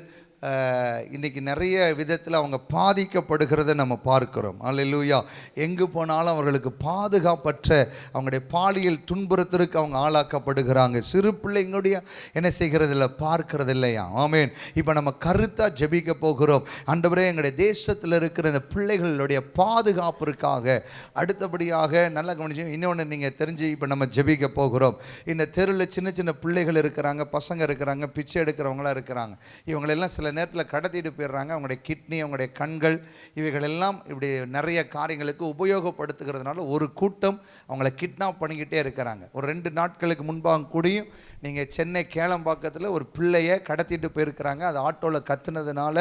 இன்றைக்கி நிறைய விதத்தில் அவங்க பாதிக்கப்படுகிறத நம்ம பார்க்கிறோம். அல்லேலூயா. எங்கு போனாலும் அவர்களுக்கு பாதுகாப்பற்ற அவங்களுடைய பாலியல் துன்புறுத்தலுக்கு அவங்க ஆளாக்கப்படுகிறாங்க. சிறு பிள்ளைங்களுடைய என்ன செய்கிறதில்ல, பார்க்கறது இல்லையா? ஆமேன். இப்போ நம்ம கருத்தாக ஜெபிக்க போகிறோம். ஆண்டவரே எங்களுடைய தேசத்தில் இருக்கிற இந்த பிள்ளைகளுடைய பாதுகாப்பிற்காக அடுத்தபடியாக நல்லா கவனிச்சு இன்னொன்று நீங்கள் தெரிஞ்சு இப்போ நம்ம ஜெபிக்க போகிறோம். இந்த தெருவில் சின்ன சின்ன பிள்ளைகள் இருக்கிறாங்க, பசங்க இருக்கிறாங்க, பிச்சை எடுக்கிறவங்களாம் இருக்கிறாங்க. இவங்களெல்லாம் சில நேரத்தில் கடத்திட்டு போயிடுறாங்க. அவங்களுடைய கிட்னி, அவங்களுடைய கண்கள், இவைகள் எல்லாம் இப்படி நிறைய காரியங்களுக்கு உபயோகப்படுத்துகிறதுனால ஒரு கூட்டம் அவங்கள கிட்னாப் பண்ணிக்கிட்டே இருக்கிறாங்க. ஒரு 2 நாட்களுக்கு முன்பாக கூடியும் நீங்கள் சென்னை கேளம்பாக்கத்தில் ஒரு பிள்ளையை கடத்திட்டு போயிருக்கிறாங்க. அது ஆட்டோவில் கத்துனதுனால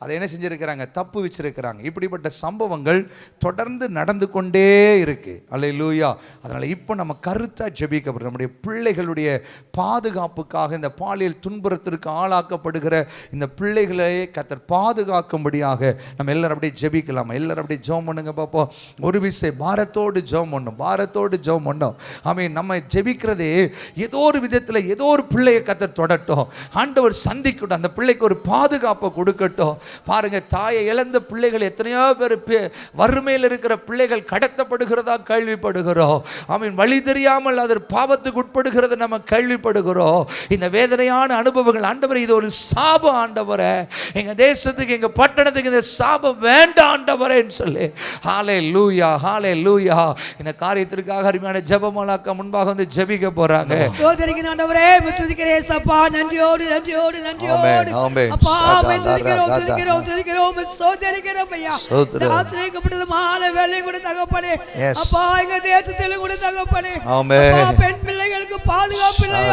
அதை என்ன செஞ்சுருக்கிறாங்க, தப்பு வச்சிருக்கிறாங்க. இப்படிப்பட்ட சம்பவங்கள் தொடர்ந்து நடந்து கொண்டே இருக்கு. அல்லேலூயா. அதனால் இப்போ நம்ம கருத்தாக ஜெபிக்கப்படுறோம். நம்முடைய பிள்ளைகளுடைய பாதுகாப்புக்காக இந்த பாலியல் துன்புறுத்திற்கு ஆளாக்கப்படுகிற இந்த பிள்ளைகளை கர்த்தர் பாதுகாக்கும்படியாக நம்ம எல்லாரும் அப்படியே ஜெபிக்கலாம். எல்லாரும் அப்படியே ஜெபம் பண்ணுங்க பார்ப்போம். ஒரு விஷயம் பாரத்தோடு ஜெபம் பண்ணணும், பாரத்தோடு ஜெபம் பண்ணோம். ஆமென். நம்ம ஜெபிக்கிறதே ஏதோ ஒரு விதத்தில் ஏதோ ஒரு பிள்ளையை கர்த்தர் தொடட்டும், ஆண்டவர் சந்திக்கட்டும், அந்த பிள்ளைக்கு ஒரு பாதுகாப்பை கொடுக்கட்டும். பாருங்க, தாயை இழந்த பிள்ளைகள் எத்தனையோ பேர், வறுமையில் இருக்கிற பிள்ளைகள் கடத்தப்படுகிறதா கேள்விப்படுகிறோம். ஆமென். வழி தெரியாமல் அது பாவத்துக்கு உட்படுகிறத நம்ம கேள்விப்படுகிறோம். இந்த வேதனையான அனுபவங்கள் ஆண்டவர் இது ஒரு சாபம் ஆண்டவரே, எங்க தேசத்துக்கு எங்க பட்டணத்துக்கு இந்த சாபம் வேண்டாம் ஆண்டவரேன்னு சொல்லி ஹல்லேலூயா, ஹல்லேலூயா. இந்த காரியத்திற்காக அருமையான ஜெபமாலாக்க முன்பாக வந்து ஜெபிக்க போறாங்க. ஸ்தோத்திரிக்கிறேன் ஆண்டவரே, துதிக்கிறேன் ஏசப்பா, நன்றியோடு நன்றியோடு நன்றியோடு அப்பா துதிக்கிறோம் ஸ்தோத்திரிக்கிறோம் ஐயா. ஆசிரியப்பட்டது மாலை வேலை கூட தகப்பனே, அப்பா எங்க தேசத்தில கூட தகப்பனே, ஆமென். பெண் பிள்ளைகளுக்கு பாதுகாப்பு இல்லை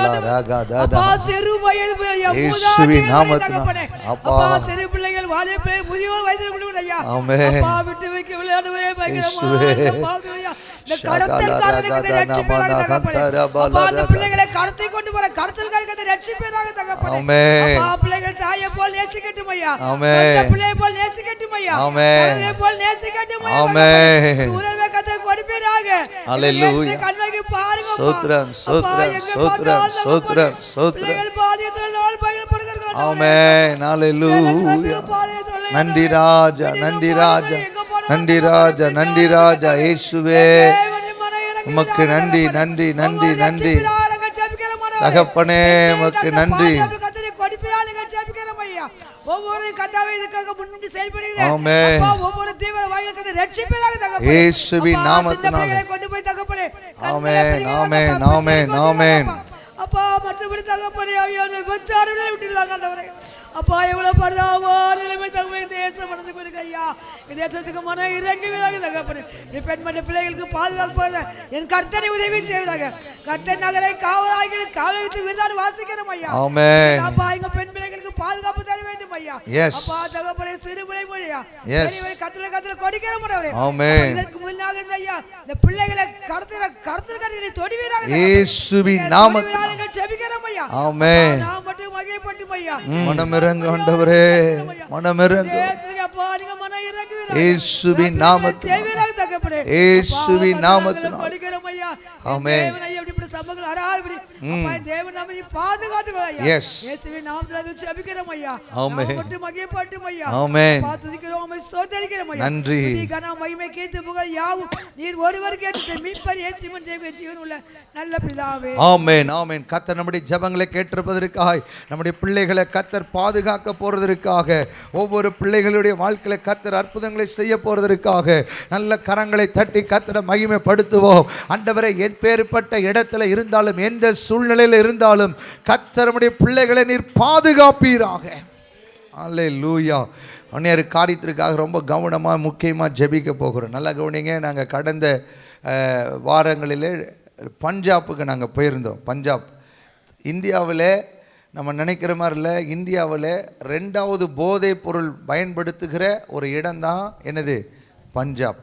அப்பா, சிறு வயது இயேசுவின் நாமத்தினாலே அப்பா சிறு பிள்ளைகள் வாலிப முதியோர் வயதில் கூட ஐயா அப்பா விட்டு வைக்க விளையாடுவரே பயங்கரமா ஐயா. இந்த கடத்தல்காரனுக்கு ரட்சிப்பேராக தகப்பனே, அப்பா அந்த பிள்ளைகளை கடத்தி கொண்டு வர கடத்தல்காரனுக்கு ரட்சிப்பேராக தகப்பனே, அப்பா பிள்ளைகள் தாயை போல் நேசிக்கட்டும் ஐயா, ஆமென். பிள்ளையை போல் நேசிக்கட்டும் ஐயா, ஆமென். பிள்ளையை போல் நேசிக்கட்டும் ஐயா, ஆமென். உறவை கர்த்தர் கொடுப்பேராக. ஹல்லேலூயா. கண்மைக்கு பாருங்க ஸ்தோத்திரம் ஸ்தோத்திரம் ஸ்தோத்திரம் ஸ்தோத்திரம் ஸ்தோத்திரம். ஆமென் ஹalleluya. நன்றி ராஜா நன்றி ராஜா நன்றி ராஜா நன்றி ராஜா. இயேசுவே உமக்கு நன்றி நன்றி நன்றி நன்றி தகப்பனே உமக்கு நன்றி. ஒவ்வொரு கர்த்தாவே இதுக்காக முன்னிட்டு செயல்படுகிறேன். ஆமென். ஒவ்வொரு தீவிர வாய்களுக்கு ரட்சிப்பதாக தகப்பனே இயேசுவின் நாமத்தினாலே கொண்டு போய் தகப்பனே. ஆமென் ஆமென் ஆமென் ஆமென். அப்பா மற்றபடி தகப்பனே ஐயோ விபச்சாரங்களை விட்டுருந்தாங்க ஆண்டவரே. அப்பா எவ்வளவு பரிதாபமான நிலைமை தகப்பனே தேசம் மனது கொடுங்க ஐயா. தேசத்துக்கு மன இறங்குவதாக தகப்பனே. நீ பெண்மணி பிள்ளைகளுக்கு பாதுகாப்பு என் கர்த்தனை உதவி செய்வதாக. கர்த்தன் நகரை காவலாளி காவலத்து விருதாடு வாசிக்கிறோம் ஐயா. ஆமென். அப்பா எங்க பெண் பிள்ளைகளுக்கு பாதுகாப்பு தர வேண்டும் ஐயா. அப்பா தகப்பனே சிறு பிள்ளை மொழியா கர்த்தரை கொடிக்கிறோம் ஆண்டவரே. ஆமென். இதற்கு முன்னாக ஐயா இந்த பிள்ளைகளை கர்த்தரை தொடுவீராக இயேசுவின் நாமத்தினாலே ஜெபிக்கிறோம் ஐயா. ஆமென். நாம் மட்டும் மகிமைப்பட்டு ஐயா. மனமிரங்கு ஆண்டவரே மனமிரங்கு. இயேசுவின் நாமத்தினாலே இயேசுவின் நாமத்தினாலே ஆமென். எஸ் இயேசுவின் நாமத்தினாலே ஜெபிக்கிறோம் ஐயா. ஆமென். மட்டும் மகிமைப்பட்டு ஐயா. ஆமென். துதிக்கிறோம் ஸ்தோத்திரிக்கிறோம் ஐயா. நன்றி. துதி கன மகிமை கீர்த்தி புகழ் யாவும் நீர் ஒருவருக்கே மீட்பர் இயேசுவின் ஜீவன் உள்ள நல்ல பிதாவே. ஆமென் ஆமென். கர்த்தர் நம்முடைய ஜெபங்களை கேட்டிருப்பதற்காக நம்முடைய பிள்ளைகளை கர்த்தர் பாதுகாக்க போறதற்காக ஒவ்வொரு பிள்ளைகளுடைய வாழ்க்கையில கர்த்தர் அற்புதங்களை செய்ய போறதற்காக நல்ல கரங்களை தட்டி கர்த்தரை மகிமைப்படுத்துவோம். ஆண்டவரே எப்பேற்பட்ட இடத்துல இருந்தாலும் எந்த சூழ்நிலையில் இருந்தாலும் கர்த்தர் நம்முடைய பிள்ளைகளை நீர் பாதுகாப்பீராக. அல்லேலூயா. அந்நியர் காரியத்திற்காக ரொம்ப கவனமாக முக்கியமாக ஜெபிக்க போகிறோம். நல்லா கவனிங்க. நாங்கள் கடந்த வாரங்களிலே பஞ்சாபுக்கு நாங்கள் போயிருந்தோம். பஞ்சாப் இந்தியாவில் நம்ம நினைக்கிற மாதிரி இல்லை. இந்தியாவில் 2வது போதைப் பொருள் பயன்படுத்துகிற ஒரு இடம்தான் என்னது பஞ்சாப்.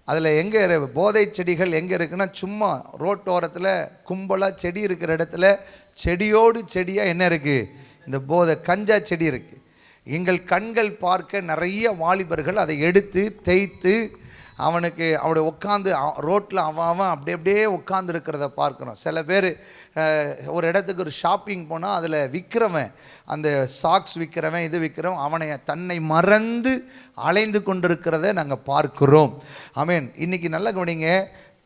அதில் எங்கே போதை செடிகள் எங்கே இருக்குன்னா சும்மா ரோட்டோரத்தில் கும்பலாக செடி இருக்கிற இடத்துல செடியோடு செடியாக என்ன இருக்குது இந்த போதை கஞ்சா செடி இருக்குது. எங்கள் கண்கள் பார்க்க நிறைய வாலிபர்கள் அதை எடுத்து தேய்த்து அவனுக்கு அவனை உட்காந்து ரோட்டில் அவன் அப்படியே உட்காந்து இருக்கிறத பார்க்குறோம். சில பேர் ஒரு இடத்துக்கு ஒரு ஷாப்பிங் போனால் அதில் விற்கிறவன் அந்த சாக்ஸ் விற்கிறவன் இது விற்கிறவன் அவனை தன்னை மறந்து அலைந்து கொண்டிருக்கிறத நாங்கள் பார்க்குறோம். ஆமென். இன்றைக்கி நல்ல கவனிங்க.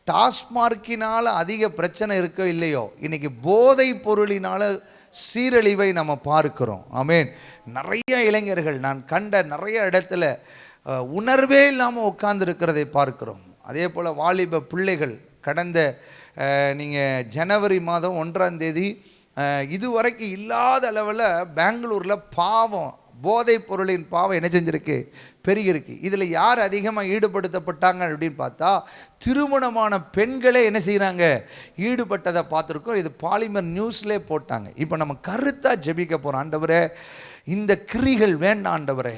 டாஸ்மார்க்கினால் அதிக பிரச்சனை இருக்கோ இல்லையோ, இன்றைக்கி போதை பொருளினால் சீரழிவை நம்ம பார்க்கிறோம். ஆமென். நிறைய இளைஞர்கள் நான் கண்ட நிறைய இடத்துல உணர்வே இல்லாமல் உட்கார்ந்துருக்கிறதை பார்க்கிறோம். அதே போல் வாலிப பிள்ளைகள் கடந்த நீங்கள் ஜனவரி மாதம் 1ஆம் தேதி இதுவரைக்கும் இல்லாத அளவில் பெங்களூரில் பாவம் போதைப் பொருளின் பாவம் என்ன செஞ்சுருக்கு பெருகிருக்கு. இதில் யார் அதிகமாக ஈடுபடுத்தப்பட்டாங்க அப்படின்னு பார்த்தா திருமணமான பெண்களே என்ன செய்கிறாங்க ஈடுபட்டதை பார்த்துருக்கோம். இது பாலிமர் நியூஸ்லேயே போட்டாங்க. இப்போ நம்ம கருத்தாக ஜெபிக்க போகிறோம். ஆண்டவரே இந்த கிரிகள் வேண்டாம் ஆண்டவரே.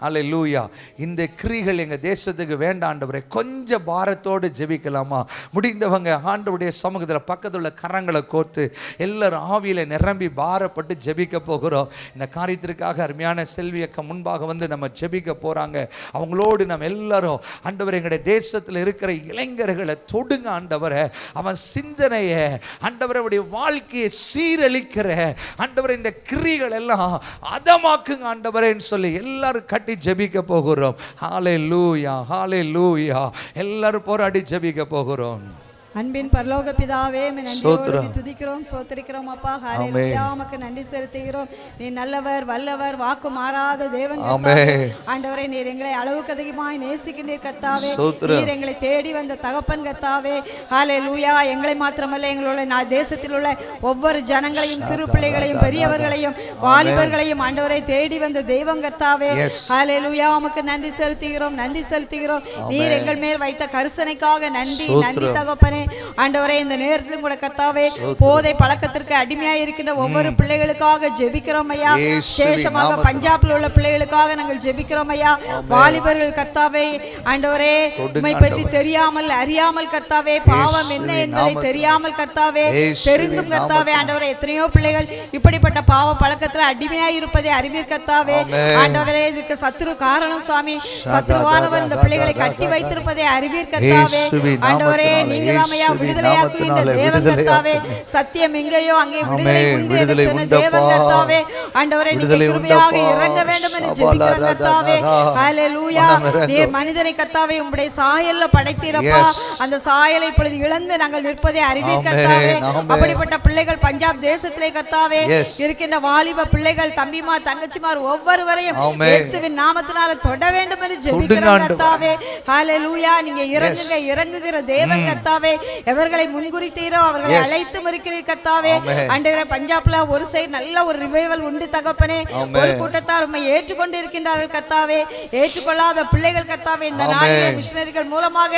அல்லேலூயா. இந்த கிரிகள் எங்கள் தேசத்துக்கு வேண்டாம் ஆண்டவரே. கொஞ்சம் பாரத்தோடு ஜெபிக்கலாமா? முடிந்தவங்க ஆண்டவருடைய சமூகத்தில் பக்கத்தில் கரங்களை கோர்த்து எல்லாரும் ஆவியில் நிரம்பி பாரப்பட்டு ஜெபிக்க போகிறோம். இந்த காரியத்திற்காக அருமையான செல்வி அக்கா முன்பாக வந்து நம்ம ஜெபிக்க போகிறாங்க. அவங்களோடு நம்ம எல்லாரும் ஆண்டவரே எங்களுடைய தேசத்தில் இருக்கிற இளைஞர்களை தொடுங்க ஆண்டவரை. அவன் சிந்தனையை ஆண்டவருடைய வாழ்க்கையை சீரழிக்கிற ஆண்டவரை இந்த கிரிகள் எல்லாம் அதமாக்குங்க ஆண்டவரேன்னு சொல்லி எல்லாரும் கட்டி ஜெபிக்க போகிறோம். ஹல்லேலூயா ஹல்லேலூயா. எல்லாரும் போராடி ஜெபிக்க போகிறோம். அன்பின் பரலோக பிதாவே நன்றியோடு துதிக்கிறோம் ஸ்தோத்திரிக்கிறோம் அப்பா. ஹல்லேலூயா. உமக்கு நன்றி செலுத்துகிறோம். நீ நல்லவர் வல்லவர் வாக்கு மாறாத தேவன் ஆண்டவரே. நீர் எங்களை அளவுக்கு அதிகமாய் நேசிக்கின்றீர் கர்த்தாவே. நீர் எங்களை தேடி வந்த தகப்பன் கர்த்தாவே. ஹல்லேலூயா. எங்களை மாத்திரமல்ல எங்களுடைய தேசத்தில் உள்ள ஒவ்வொரு ஜனங்களையும் சிறு பிள்ளைகளையும் பெரியவர்களையும் வாலிபர்களையும் ஆண்டவரை தேடி வந்த தெய்வம் கர்த்தாவே. ஹல்லேலூயா. உமக்கு நன்றி செலுத்துகிறோம் நன்றி செலுத்துகிறோம். நீர் எங்கள் மேல் வைத்த கருசனைக்காக நன்றி நன்றி தகப்பனே. ஆண்டவரே இந்த நேரத்திலும் கூட கர்த்தாவே போதை பழக்கத்திற்கு அடிமையாக இருக்கின்ற ஒவ்வொரு பிள்ளைகளுக்காக ஜெபிக்கிறோம் ஐயா. விசேஷமாக பஞ்சாப்ல உள்ள பிள்ளைகளுக்காக நாங்கள் ஜெபிக்கிறோம் ஐயா. வாலிபர்கள் கர்த்தாவே ஆண்டவரே உம்மை பற்றி தெரியாமல் அறியாமல் கர்த்தாவே பாவம் என்ன என்பதை தெரியாமல் கர்த்தாவே தெரிந்தும் கர்த்தாவே ஆண்டவரே எத்தனையோ பிள்ளைகள் இப்படிப்பட்ட பாவ பழக்கத்தில் அடிமையாக இருப்பதை அறிவீர் கர்த்தாவே. ஆண்டவரே இதுக்கு சத்துரு காரணம் சுவாமி. சத்துருவானவன் இந்த பிள்ளைகளை கட்டி வைத்திருப்பதை அறிவீர் கர்த்தாவே. ஆண்டவரே நீங்க ஐயா விடுதலையாக்குகின்ற தேவன் கர்த்தாவே சத்தியம் எங்கேயோ அங்கே விடுதலை உண்டு என்று சொன்ன தேவன் கர்த்தாவே ஆண்டவரே நீங்க கிருபையாக இறங்க வேண்டும் என்று ஜெபிக்கிறோம் கர்த்தாவே ஹalleluya நீர் மனிதனை கர்த்தாவே உம்முடைய சாயல்ல படைத்தீரப்பா அந்த சாயலை இப்பொழுது இழந்து நாங்கள் நிற்பதை அறிவீர் கர்த்தாவே அப்படிப்பட்ட பிள்ளைகள் பஞ்சாப் தேசத்திலே கர்த்தாவே இருக்கின்ற வாலிப பிள்ளைகள் தம்பிமார் தங்கச்சிமார் ஒவ்வொருவரையும் இயேசுவின் நாமத்தினால தொட வேண்டும் என்று ஜெபிக்கிறோம் கர்த்தாவே ஹalleluya நீங்க இறங்குகிற தேவன் கர்த்தாவே எவர்களை முன்குறித்தீரோ அவர்களை அழைத்து இருக்கிறீர் கர்த்தாவே ஆண்டவரே பஞ்சாப்ல ஒரு சைடு நல்ல ஒரு ரிவைவல் உண்டு தகப்பனே ஒரு கூட்டத்தார் உம்மை ஏற்றுக்கொண்டு இருக்கின்றார்கள் கர்த்தாவே ஏற்றுக்கொள்ளாத பிள்ளைகள் கர்த்தாவே இந்த நாளிலே மிஷனரிகள் மூலமாக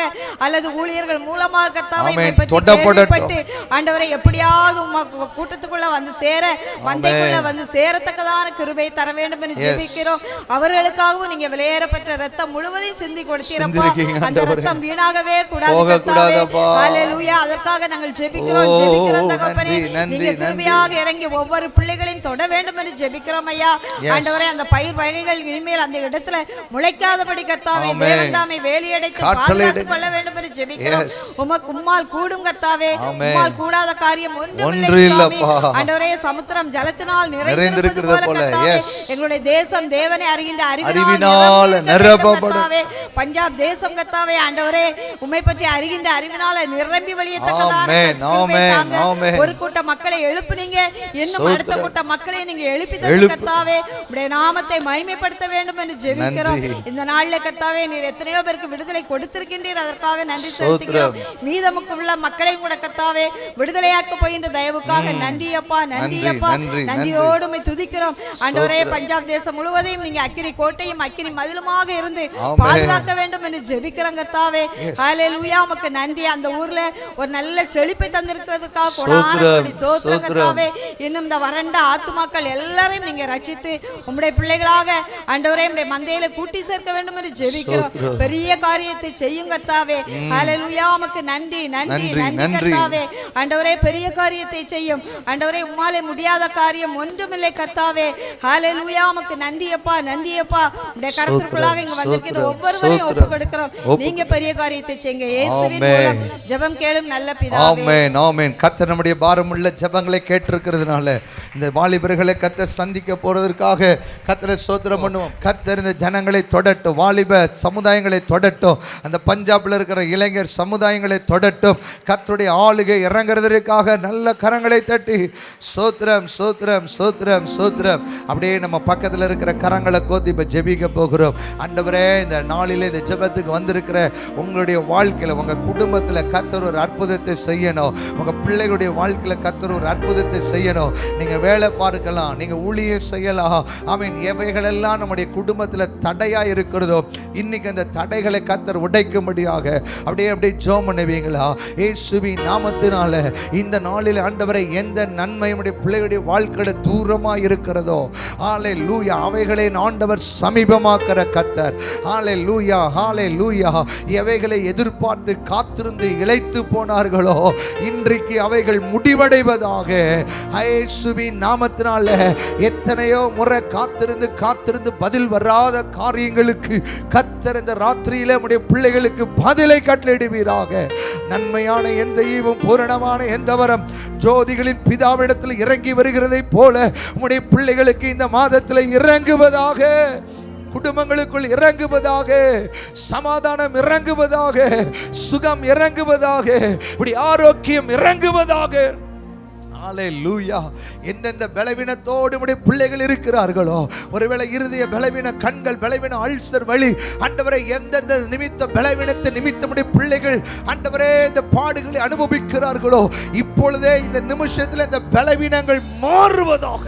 அல்லது ஊழியர்கள் மூலமாக கர்த்தாவே உம்மை பற்றி கேள்விப்பட்டு ஆண்டவரே எப்படியாவது உம்மை கூட்டத்துக்குள்ள வந்து சேர மந்தைக்குள்ள வந்து சேரத்தக்கதான கிருபை தர வேண்டும் என்று ஜெபிக்கிறோம் அவர்களுக்காகவும் நீங்க விலையேறப்பட்ட இரத்தம் முழுவதையும் சிந்தி கொடுத்தீரப்பா அந்த இரத்தம் வீணாகவே கூடாது ஹalleluya அதற்காக நாங்கள் ஜெபிக்கிறோம் தகப்பனே நீங்க கிருபையாக இறங்கி ஒவ்வொரு பிள்ளைகளையும் தொட வேண்டும் என்று ஜெபிக்கிறோம் ஐயா ஆண்டவரே அந்த பயிர் வகைகள் இனிமேல் அந்த இடத்துல முளைக்காதபடி கர்த்தாவே தேவன் தாமே வேலியடைத்து பாதுகாத்துக் கொள்ள வேண்டும் என்று ஜெபிக்கிறோம் உம்மால் கூடும் கர்த்தாவே உம்மால் கூடாத காரியம் ஒன்றுமில்லை ஆண்டவரே சமுத்திரம் ஜலத்தினால் நிறைந்திருக்கிறது போல கர்த்தாவே எங்களுடைய தேசம் தேவனை அறிகின்ற அறிவினால் நிரப்பப்படும் பஞ்சாப் தேசம் கர்த்தாவே ஆண்டவரே உம்மை பற்றி அறிகின்ற அறிவினால நிரம்பி வழியத்தக்கதான ஒரு கூட்ட மக்களை எழுப்புனீங்க இன்னும் அடுத்த கூட்ட மக்களை நீங்க எழுப்பி தந்த கர்த்தாவே உம்முடைய நாமத்தை மகிமைப்படுத்த வேண்டும் என்று ஜெபிக்கிறோம் இந்த நாள்ல கர்த்தாவே நீர் எத்தனையோ பேருக்கு விடுதலை கொடுத்திருக்கின்றீர் அதற்காக நன்றி செலுத்துகிறோம் மீதமுள்ள மக்களையும் கூட கர்த்தாவே விடுதலையாக்க போகின்ற தயவுக்காக நன்றி அப்பா நன்றியோடு உம்மை துதிக்கிறோம் ஆண்டவரே பஞ்சாப் தேசம் முழுவதையும் நீங்க அக்கினி கோட்டையும் அக்கினி மதிலுமாக இருந்து பாதுகாக்க வேண்டும் என்று ஜெபிக்கிறோம் கர்த்தாவே ஹalleluya உமக்கு நன்றி அந்த ஊர்ல ஒரு நல்ல செழிப்பை தந்திருக்கிறதுக்காக கொடானபடி ஸ்தோத்திரம் கர்த்தாவே இன்னும் இந்த வறண்ட ஆத்துமாக்கள் எல்லாரையும் நீங்க ரட்சித்து உம்முடைய பிள்ளைகளாக ஆண்டவரே உம்முடைய மந்தையில கூட்டி சேர்க்க வேண்டும் என்று ஜெபிக்கிறோம் பெரிய காரியத்தை செய்யும் கர்த்தாவே ஹalleluya உமக்கு நன்றி கர்த்தாவே ஆண்டவரே பெரிய காரியத்தை செய்யும் ஆண்டவரே உம்மாலே முடியாத காரியம் ஒன்றுமில்லை கர்த்தாவே ஹalleluya உமக்கு நன்றி அப்பா உம்முடைய கரத்திற்குள்ளாக இங்க வந்திருக்கிற ஒவ்வொருவரையும் ஒப்புக்கொடுக்கிறோம் நீங்க பெரிய காரியத்தை செய்யுங்க இயேசுவின் மூலம் ஜெபம் கேளும் நல்ல பிதாவே ஆமென் ஆமென் கர்த்தர் நம்முடைய பாரமுள்ள ஜெபங்களை கேட்டிருக்கிறதுனால இந்த வாலிபர்களை கர்த்தர் சந்திக்க போறதற்காக கர்த்தரை ஸ்தோத்திரம் பண்ணுவோம் கர்த்தர் இந்த ஜனங்களை தொடட்டும் வாலிப சமுதாயங்களை தொடட்டும் அந்த பஞ்சாப்ல இருக்கிற இளைஞர் சமுதாயங்களை தொடட்டும் கர்த்தருடைய ஆளுகை இறங்குறதற்காக நல்ல கரங்களை தட்டி ஸ்தோத்திரம் அப்படியே நம்ம பக்கத்தில் இருக்கிற கரங்களை கோத்தி இப்ப ஜெபிக்க போகிறோம் ஆண்டவரே இந்த நாளிலே இந்த ஜெபத்துக்கு வந்திருக்கிற உங்களுடைய வாழ்க்கையில உங்க குடும்பத்தில் கர்த்தர் ஒரு அற்புதத்தை செய்யணும் உங்க பிள்ளைகளுடைய வாழ்க்கையில கர்த்தர் ஒரு அற்புதத்தை செய்யணும் நீங்க வேலை பார்க்கலாம் நீங்க ஊழியம் செய்யலாம் ஆமீன் எவைகளெல்லாம் நம்முடைய குடும்பத்தில் தடையா இருக்கிறதோ இன்னைக்கு அந்த தடைகளை கர்த்தர் உடைக்கும்படியாக அப்படியே ஜெபம் பண்ணுவீங்களா இயேசுவின் நாமத்தினால இந்த நாளில் ஆண்டவரை எந்த நன்மை நம்முடைய பிள்ளைகளுடைய வாழ்க்கையில தூரமா இருக்கிறதோ ஹalleluya அவைகளை ஆண்டவர் சமீபமாக்குற கர்த்தர் ஹalleluya எவைகளை எதிர்பார்த்து காத்திருந்து இளைத்து போனார்களோ இன்றைக்கு அவைகள் முடிவடைவதாக இயேசுவின் நாமத்தினால எத்தனையோ முறை காத்திருந்து பதில் வராத காரியங்களுக்கு கர்த்தர் இந்த ராத்திரியிலே நம்முடைய பிள்ளைகளுக்கு பதிலை கட்டளையிடுவீராக நன்மையான எந்த ஈவும் பூரணமான எந்த வரம் ஜோதிகளின் பிதாவிடத்தில் இறங்கி வருகிறதை போல உம்முடைய பிள்ளைகளுக்கு இந்த மாதத்தில் இறங்குவதாக குடும்பங்களுக்குள் இறங்குவதாக சமாதானம் இறங்குவதாக சுகம் இறங்குவதாக இப்படி ஆரோக்கியம் இறங்குவதாக ஹalleluya எந்தெந்த பலவீனத்தோடு நம்முடைய பிள்ளைகள் இருக்கிறார்களோ ஒருவேளை இருதய பலவீன கண்கள் பலவீன அல்சர் வலி ஆண்டவரே எந்தெந்த நிமித்த பலவீனத்தை நிமித்த நம்முடைய பிள்ளைகள் ஆண்டவரே இந்த பாடுகளை அனுபவிக்கிறார்களோ இப்பொழுதே இந்த நிமிஷத்தில் இந்த பலவீனங்கள் மாறுவதாக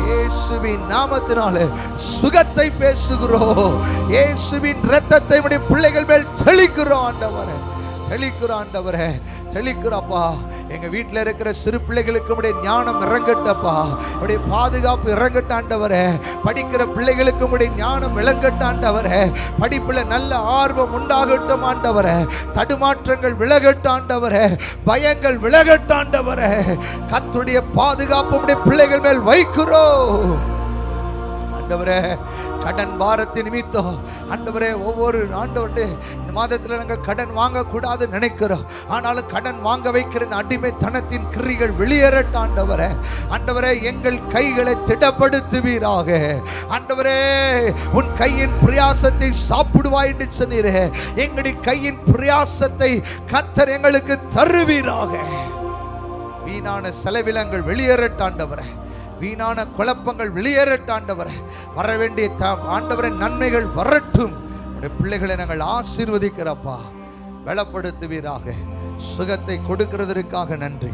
இயேசுவின் நாமத்தினாலே சுகத்தை பேசுகிறோம் இயேசுவின் இரத்தத்தை நம்முடைய பிள்ளைகள் மேல் தெளிக்கிறோம் ஆண்டவரே தெளிக்கிறப்பா எங்க வீட்டில் இருக்கிற சிறு பிள்ளைகளுக்கு உடைய ஞானம் இறங்கட்டப்பா உடைய பாதுகாப்பு இறங்கட்டாண்டவரே படிக்கிற பிள்ளைகளுக்கு உடைய ஞானம் இறங்கட்டாண்டவரே படிப்புல நல்ல ஆர்வம் உண்டாகட்டும் ஆண்டவரே தடுமாற்றங்கள் விலகட்டாண்டவரே பயங்கள் விலகட்டாண்டவரே கர்த்தருடைய பாதுகாப்பு உடைய பிள்ளைகள் மேல் வைக்கிறோம் ஆண்டவரே கடன் பாரத்தின் நிமித்தம் ஆண்டவரே ஒவ்வொரு ஆண்டவரே இந்த மாதத்தில் நாங்கள் கடன் வாங்கக்கூடாது நினைக்கிறோம். ஆனாலும் கடன் வாங்க வைக்கிற இந்த அடிமைத்தனத்தின் கிரிகள் வெளியேறட்ட ஆண்டவரே. ஆண்டவரே எங்கள் கைகளை திடப்படுத்துவீராக. ஆண்டவரே உன் கையின் பிரயாசத்தை சாப்பிடுவாய் என்று சொன்னீரே, எங்களுடைய கையின் பிரயாசத்தை கர்த்தர் எங்களுக்கு தருவீராக. வீணான செலவிலங்கள் வெளியேறட்டாண்டவரே, வீணான குழப்பங்கள் வெளியேறட்டாண்டவரே, வர வேண்டிய ஆண்டவரே நன்மைகள் வரட்டும். உடைய பிள்ளைகளை நாங்கள் ஆசீர்வதிக்கிறப்பா, பலப்படுத்துவீராக. சுகத்தை கொடுக்கிறதற்காக நன்றி,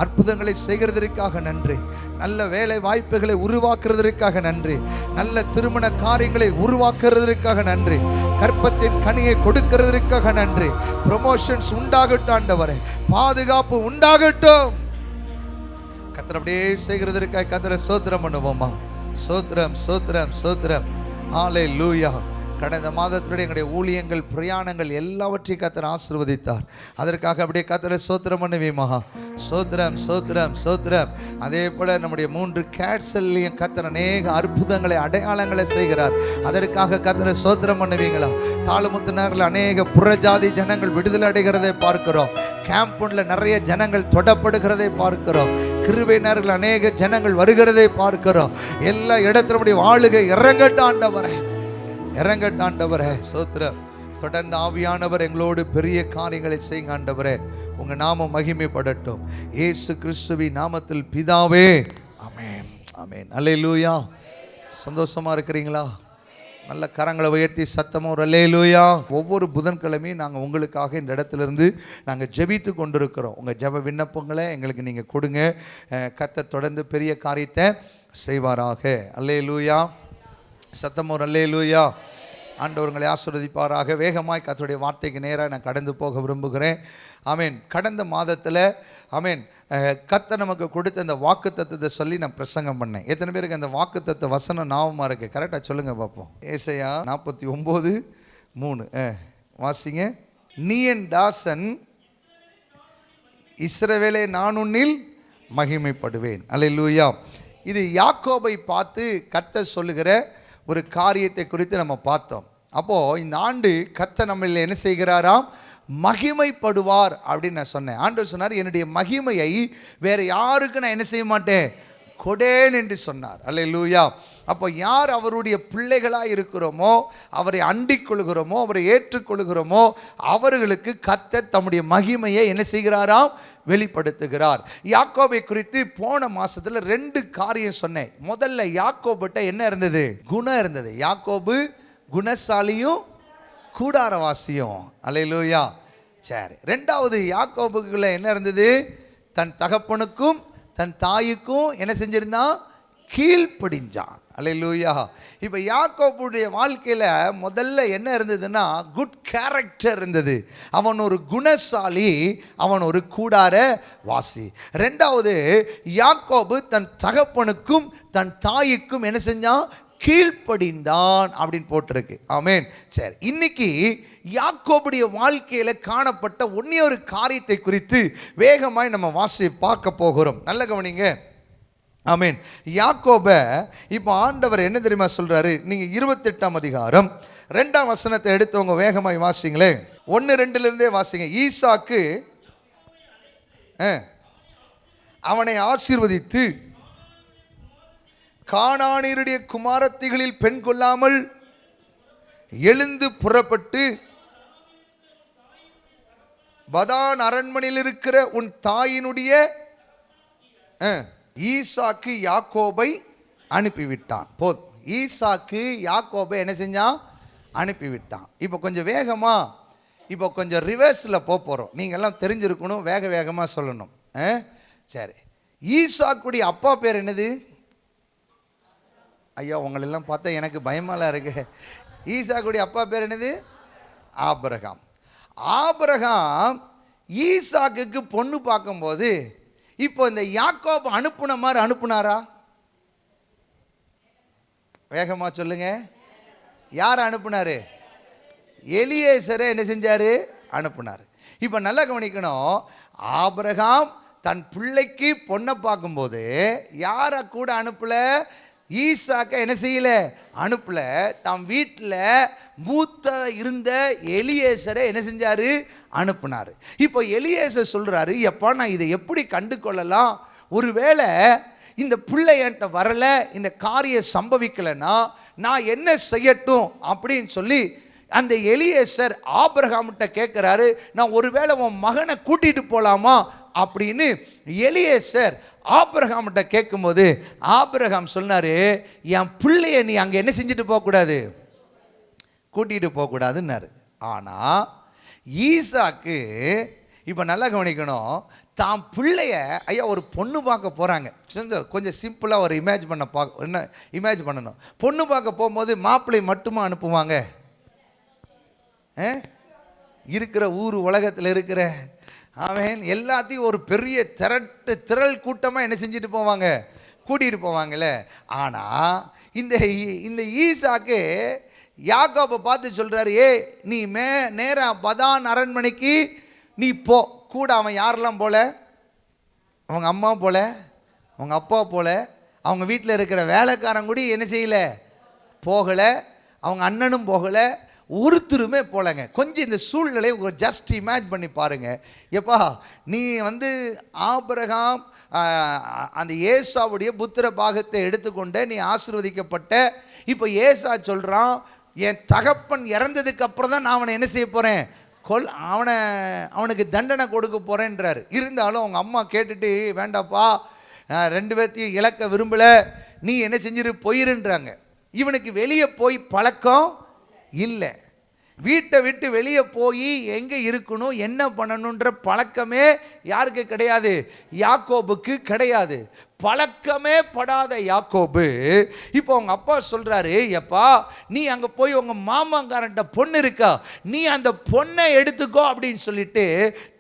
அற்புதங்களை செய்கிறதற்காக நன்றி, நல்ல வேலை வாய்ப்புகளை உருவாக்குறதற்காக நன்றி, நல்ல திருமண காரியங்களை உருவாக்குறதற்காக நன்றி, கற்பத்தின் கனியை கொடுக்கிறதற்காக நன்றி. ப்ரமோஷன்ஸ் உண்டாகட்டும் ஆண்டவரே, பாதுகாப்பு உண்டாகட்டும். கர்த்தர் அப்படியே செய்கிறதற்காக கர்த்தரை ஸ்தோத்திரம் பண்ணுவோமா? ஸ்தோத்திரம் ஸ்தோத்திரம் ஸ்தோத்திரம். ஹல்லேலூயா. கடந்த மாதத்துடைய எங்களுடைய ஊழியங்கள் பிரயாணங்கள் எல்லாவற்றையும் கர்த்தர் ஆசீர்வதித்தார். அதற்காக அப்படியே கர்த்தரை ஸ்தோத்திரம் பண்ணுவீமா? ஸ்தோத்திரம் ஸ்தோத்திரம் ஸ்தோத்திரம். அதே போல நம்முடைய 3 கேட்ஸ்லையும் கர்த்தர் அநேக அற்புதங்களை அடையாளங்களை செய்கிறார். அதற்காக கர்த்தரை ஸ்தோத்திரம் பண்ணுவீங்களா? தாளமுத்து நகரில் அநேக புறஜாதி ஜனங்கள் விடுதலை அடைகிறதை பார்க்கிறோம். கேம்புல நிறைய ஜனங்கள் தொடப்படுகிறதை பார்க்கிறோம். கிருபை நகரில் அநேக ஜனங்கள் வருகிறதை பார்க்கிறோம். எல்லா இடத்திலும் ஆளுகை இறங்கட்டாண்டவரே, இறங்கட்டாண்டவரே. ஸ்தோத்திரம். தொடர்ந்து ஆவியானவர் எங்களோடு பெரிய காரியங்களை செய்யுங்க ஆண்டவரே. உங்க நாமம் மகிமைப்படட்டும். இயேசு கிறிஸ்துவின் நாமத்தில் பிதாவே, ஆமென் ஆமென். அல்லேலூயா. சந்தோஷமா இருக்கிறீங்களா? நல்ல கரங்களை உயர்த்தி சத்தமா ஒரு அல்லேலூயா. ஒவ்வொரு புதன்கிழமையும் நாங்கள் உங்களுக்காக இந்த இடத்துலேருந்து நாங்கள் ஜெபித்து கொண்டிருக்கிறோம். உங்கள் ஜெப விண்ணப்பங்களை எங்களுக்கு நீங்கள் கொடுங்க. கர்த்தர் தொடர்ந்து பெரிய காரியத்தை செய்வாராக. அல்லேலூயா. சத்தமா ஒரு அல்லேலூயா. ஆண்டவர்களை ஆசீர்வதிப்பாராக. வேகமாய் கர்த்தருடைய வார்த்தைக்கு நேராக நான் கடந்து போக விரும்புகிறேன். ஆமேன். கடந்த மாதத்தில் ஆமேன் கர்த்தர் நமக்கு கொடுத்த அந்த வாக்குத்தத்தத்தை சொல்லி நான் பிரசங்கம் பண்ணேன். எத்தனை பேருக்கு அந்த வாக்குத்தத்த வசனம் ஞாபகமாக இருக்குது? கரெக்டாக சொல்லுங்கள் பார்ப்போம். ஏசாயா 49:3 வாசிங்க. நீ என் தாசன் இஸ்ரவேலே, நான் உன்னில் மகிமைப்படுவேன். அல்லேலூயா. இது யாக்கோபை பார்த்து கர்த்தர் சொல்லுகிற ஒரு காரியத்தை குறித்து நம்ம பார்த்தோம். அப்போது இந்த ஆண்டு கர்த்தர் நம்மள என்ன செய்கிறாராம்? மகிமைப்படுவார் அப்படின்னு நான் சொன்னேன். ஆண்டவர் சொன்னார், என்னுடைய மகிமையை வேறு யாருக்கு நான் என்ன செய்ய மாட்டேன், கொடேன் என்று சொன்னார். அல்லேலூயா. அப்போ யார் அவருடைய பிள்ளைகளாக இருக்கிறோமோ, அவரை அண்டிக் கொள்கிறோமோ, அவரை ஏற்றுக்கொள்கிறோமோ, அவர்களுக்கு கர்த்தர் தம்முடைய மகிமையை என்ன செய்கிறாராம்? வெளிப்படுத்துகிறார். யாக்கோபை குறித்து போன மாசத்துல 2 காரியம் சொன்னேன். முதல்ல யாக்கோபிட்ட என்ன இருந்தது? குணம் இருந்தது. யாக்கோபு குணசாலியும் கூடாரவாசியும். அல்லேலூயா. சரி. 2வது யாக்கோபுக்குள்ள என்ன இருந்தது? தன் தகப்பனுக்கும் தன் தாய்க்கும் என்ன செஞ்சிருந்தான்? கீழ்ப்படிஞ்சான். அல்லேலூயா. இப்போ யாக்கோபுடைய வாழ்க்கையில் முதல்ல என்ன இருந்ததுன்னா, குட் கேரக்டர் இருந்தது. அவன் ஒரு குணசாலி, அவன் ஒரு கூடார வாசி. 2வது யாக்கோபு தன் தகப்பனுக்கும் தன் தாய்க்கும் என்ன செஞ்சான்? கீழ்ப்படிந்தான் அப்படின்னு போட்டிருக்கு. ஆமேன். சரி. இன்னைக்கு யாக்கோபுடைய வாழ்க்கையில் காணப்பட்ட ஒன்னே ஒரு காரியத்தை குறித்து வேகமாய் நம்ம வாசி பார்க்க போகிறோம். நல்ல கவனிங்க. ஆமேன். யாக்கோப இப்போ ஆண்டவர் என்ன தெரியுமா சொல்றாரு? நீங்க 28ஆம் அதிகாரம் 2ஆம் வசனத்தை எடுத்தவங்க வேகமாய் வாசிங்களே. 1-2 வாசிங்க. ஈசாக்கு அவனை ஆசீர்வதித்து கானானியருடைய குமாரத்திகளில் பெண் கொள்ளாமல் எழுந்து புறப்பட்டு பதான் அரண்மனையில் இருக்கிற உன் தாயினுடைய ஈசாக்கு யாக்கோபை அனுப்பிவிட்டான். போதும். ஈசாக்கு யாக்கோபை என்ன செஞ்சான்? அனுப்பிவிட்டான். இப்போ கொஞ்சம் வேகமாக, இப்போ கொஞ்சம் ரிவர்ஸில் போகிறோம். நீங்கள் எல்லாம் தெரிஞ்சிருக்கணும், வேகமாக சொல்லணும். சரி. ஈசாக்குடைய அப்பா பேர் என்னது? ஐயா, உங்களெல்லாம் பார்த்தா எனக்கு பயமாலாம் இருக்கு. ஈசாக்குடைய அப்பா பேர் என்னது? ஆபிரகாம். ஆபிரகாம் ஈசாக்குக்கு பொண்ணு பார்க்கும்போது இப்போ இந்த யாக்கோபு அனுப்புன மாதிரி அனுப்புனாரா? வேகமா சொல்லுங்க. யார் அனுப்புனாரு? எலியேசரை என்ன செஞ்சாரு? அனுப்புனார். இப்போ நல்லா கவனிக்கணும். ஆபிரகாம் தன் பிள்ளைக்கு பொண்ணை பார்க்கும்போது யாரை கூட அனுப்பல? ஈசாக்கை என்ன செய்யல, அனுப்பல. தம் வீட்டில் மூத்த இருந்த எலியேசரை என்ன செஞ்சாரு, அனுப்புனாரு. இப்போ எலியேசர் சொல்றாரு, எப்பா நான் இதை எப்படி கண்டு கொள்ளலாம், ஒருவேளை இந்த பிள்ளை என்கிட்ட வரல, இந்த காரியம் சம்பவிக்கலைன்னா நான் என்ன செய்யட்டும் அப்படின்னு சொல்லி அந்த எலியேசர் ஆபிரகாம்கிட்ட கேட்குறாரு, நான் ஒருவேளை உன் மகனை கூட்டிட்டு போகலாமா அப்படின்னு எலியேசர் ஆபிரகாம்கிட்ட கேட்கும்போது ஆபிரகாம் சொன்னாரு, என் பிள்ளைய நீ அங்கே என்ன செஞ்சுட்டு போகக்கூடாது, கூட்டிகிட்டு போகக்கூடாதுன்னாரு. ஆனால் ஈசாக்கு இப்போ நல்லா கவனிக்கணும், தான் பிள்ளைய ஐயா ஒரு பொண்ணு பார்க்க போகிறாங்க. கொஞ்சம் சிம்பிளாக ஒரு இமேஜ் பண்ணணும். பொண்ணு பார்க்க போகும்போது மாப்பிள்ளை மட்டுமா அனுப்புவாங்க? இருக்கிற ஊர் உலகத்தில் இருக்கிற அவன் எல்லாத்தையும் ஒரு பெரிய திரள் கூட்டமாக என்ன செஞ்சுட்டு போவாங்க, கூட்டிகிட்டு போவாங்கல்ல. ஆனால் இந்த ஈசாக்கு யாக்கோபை பார்த்து சொல்கிறாரு, நீ நேராக பதான் அரண்மனைக்கு நீ போ. கூட அவன் யாரெல்லாம் போல, அவங்க அம்மா போல, அவங்க அப்பா போல, அவங்க வீட்டில் இருக்கிற வேலைக்காரன் கூட என்ன செய்யலை, போகலை, அவங்க அண்ணனும் போகலை, ஒருத்தருமே போலங்க. கொஞ்சம் இந்த சூழ்நிலையை ஜஸ்ட் இமேஜ் பண்ணி பாருங்க. எப்பா நீ ஆபிரகாம் அந்த ஏசாவுடைய புத்திர பாகத்தை எடுத்துக்கொண்ட நீ ஆசீர்வதிக்கப்பட்ட. இப்போ ஏசா சொல்கிறான், என் தகப்பன் இறந்ததுக்கு அப்புறம் தான் நான் அவனை என்ன செய்ய போகிறேன், அவனுக்கு தண்டனை கொடுக்க போகிறேன்றாரு. இருந்தாலும் அவங்க அம்மா கேட்டுட்டு, வேண்டாப்பா நான் 2 பேர்த்தையும் இழக்க விரும்பலை, நீ என்ன செஞ்சிரு போயிருன்றாங்க. இவனுக்கு வெளியே போய் பழக்கம் இல்லை, வீட்டை விட்டு வெளியே போய் எங்கே இருக்கணும் என்ன பண்ணணுன்ற பழக்கமே யாருக்கு கிடையாது, யாக்கோபுக்கு கிடையாது. பழக்கமே படாத யாக்கோபு இப்போ அவங்க அப்பா சொல்கிறாரு, எப்பா நீ அங்கே போய் உங்கள் மாமாங்காரன்ட்ட பொண்ணு இருக்கா, நீ அந்த பொண்ணை எடுத்துக்கோ அப்படின்னு சொல்லிட்டு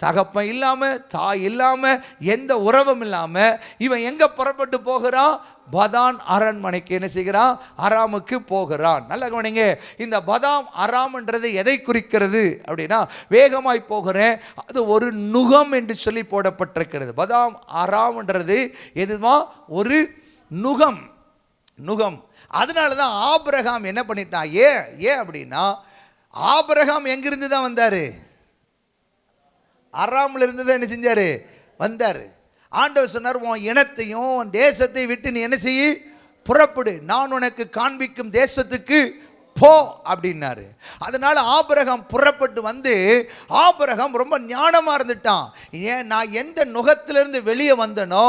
தகப்பன் இல்லாமல் தாய் இல்லாமல் எந்த உறவும் இல்லாமல் இவன் எங்கே புறப்பட்டு போகிறான், பதான் அரண்மனைக்கு என்ன செய்கிறான், அராமுக்கு போகிறான். நல்ல கவனிங்க, இந்த பதாம் அராம்ன்றது எதை குறிக்கிறது அப்படின்னா, வேகமாய் போகிறேன், அது ஒரு நுகம் என்று சொல்லி போடப்பட்டிருக்கிறது. பதாம் அராம்ன்றது எதுமா, ஒரு நுகம். அதனால தான் ஆபிரகாம் என்ன பண்ணிட்டான், ஏன் அப்படின்னா ஆபிரகாம் எங்கிருந்து தான் வந்தாரு, அராம்ல இருந்து தான் என்ன செஞ்சாரு, வந்தாரு. ஆண்டவர் சொன்னார், உன் இனத்தையும் உன் தேசத்தை விட்டு நீ என்ன செய்ய, புறப்படு, நான் உனக்கு காண்பிக்கும் தேசத்துக்கு போ அப்படின்னாரு. அதனால ஆபிரகாம் புறப்பட்டு வந்து, ஆபிரகாம் ரொம்ப ஞானமாக இருந்துட்டான். ஏன், நான் எந்த நுகத்திலிருந்து வெளியே வந்தனோ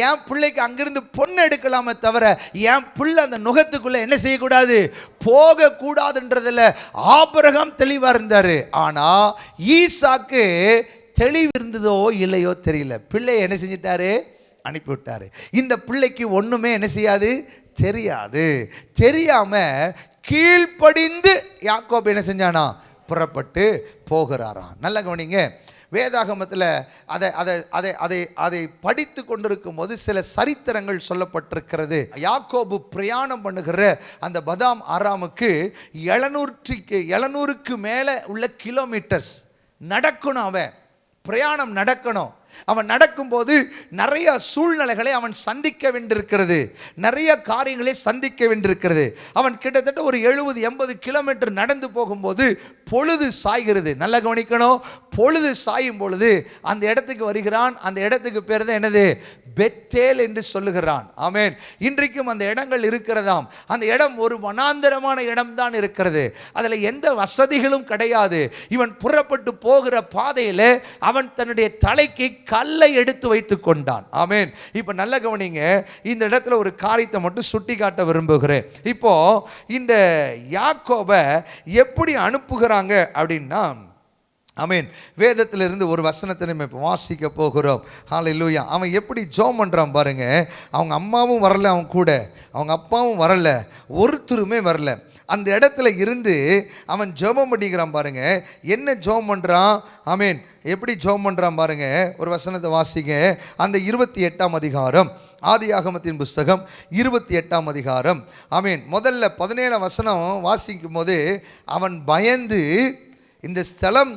என் பிள்ளைக்கு அங்கிருந்து பொண்ணு எடுக்கலாமே தவிர என் பிள்ளை அந்த நுகத்துக்குள்ள என்ன செய்யக்கூடாது, போகக்கூடாதுன்றதில் ஆபிரகாம் தெளிவாக இருந்தார். ஆனால் ஈசாக்கு தெளிவு இருந்ததோ இல்லையோ தெரியல, பிள்ளையை என்ன செஞ்சிட்டாரு, அனுப்பிவிட்டாரு. இந்த பிள்ளைக்கு ஒன்றுமே என்ன செய்யாது, தெரியாம கீழ்ப்படிந்து யாக்கோபு என்ன செஞ்சானா, புறப்பட்டு போகிறாராம். நல்ல கவனிங்க, வேதாகமத்தில் அதை படித்து கொண்டிருக்கும் போது சில சரித்திரங்கள் சொல்லப்பட்டிருக்கிறது. யாக்கோபு பிரயாணம் பண்ணுகிற அந்த பதாம் ஆராமுக்கு 700க்கு மேலே உள்ள கிலோமீட்டர்ஸ் நடக்கணும், அவன் பிரயாணம் நடக்கணும். அவன் நடக்கும்போது நிறைய சூழ்நிலைகளை அவன் சந்திக்க வேண்டியிருக்கிறது, நிறைய காரியங்களை சந்திக்க வேண்டியிருக்கிறது. அவன் கிட்டத்தட்ட ஒரு 70-80 கிலோமீட்டர் நடந்து போகும்போது பொழுது சாய்கிறது. நல்லா கவனிக்கணும், பொழுது சாயும் பொழுது அந்த இடத்துக்கு வருகிறான். அந்த இடத்துக்கு பேர் தான் என்னது, பெத்தேல் என்று சொல்லுகிறான். ஆமென். இன்றைக்கும் அந்த இடங்கள் இருக்கிறதாம். அந்த இடம் ஒரு வனாந்தரமான இடம் தான் இருக்கிறது, அதில் எந்த வசதிகளும் கிடையாது. இவன் புறப்பட்டு போகிற பாதையில் அவன் தன்னுடைய தலைக்கு கல்லை எடுத்து வைத்து கொண்டான். ஆமென். இப்போ நல்ல கவனிங்க, இந்த இடத்துல ஒரு காரியத்தை மட்டும் சுட்டி காட்ட விரும்புகிறேன். இப்போ இந்த யாக்கோபை எப்படி அனுப்புகிறாங்க அப்படின்னா, ஆமென், வேதத்திலிருந்து ஒரு வசனத்தை நம்ம இப்போ வாசிக்க போகிறோம். ஹல்லேலூயா. அவன் எப்படி ஜெபம் பண்ணுறான் பாருங்க. அவங்க அம்மாவும் வரல, அவன் கூட அவங்க அப்பாவும் வரல, ஒருத்தருமே வரல. அந்த இடத்துல இருந்து அவன் ஜெபம் பண்ணிக்கிறான் பாருங்க. என்ன ஜெபம் பண்ணுறான், ஆமென், எப்படி ஜெபம் பண்ணுறான் பாருங்க. ஒரு வசனத்தை வாசிங்க. அந்த 28ஆம் அதிகாரம், ஆதியாகமத்தின் புஸ்தகம் 28ஆம் அதிகாரம், ஆமென், முதல்ல 17ஆம் வசனம் வாசிக்கும் போது, அவன் பயந்து இந்த ஸ்தலம்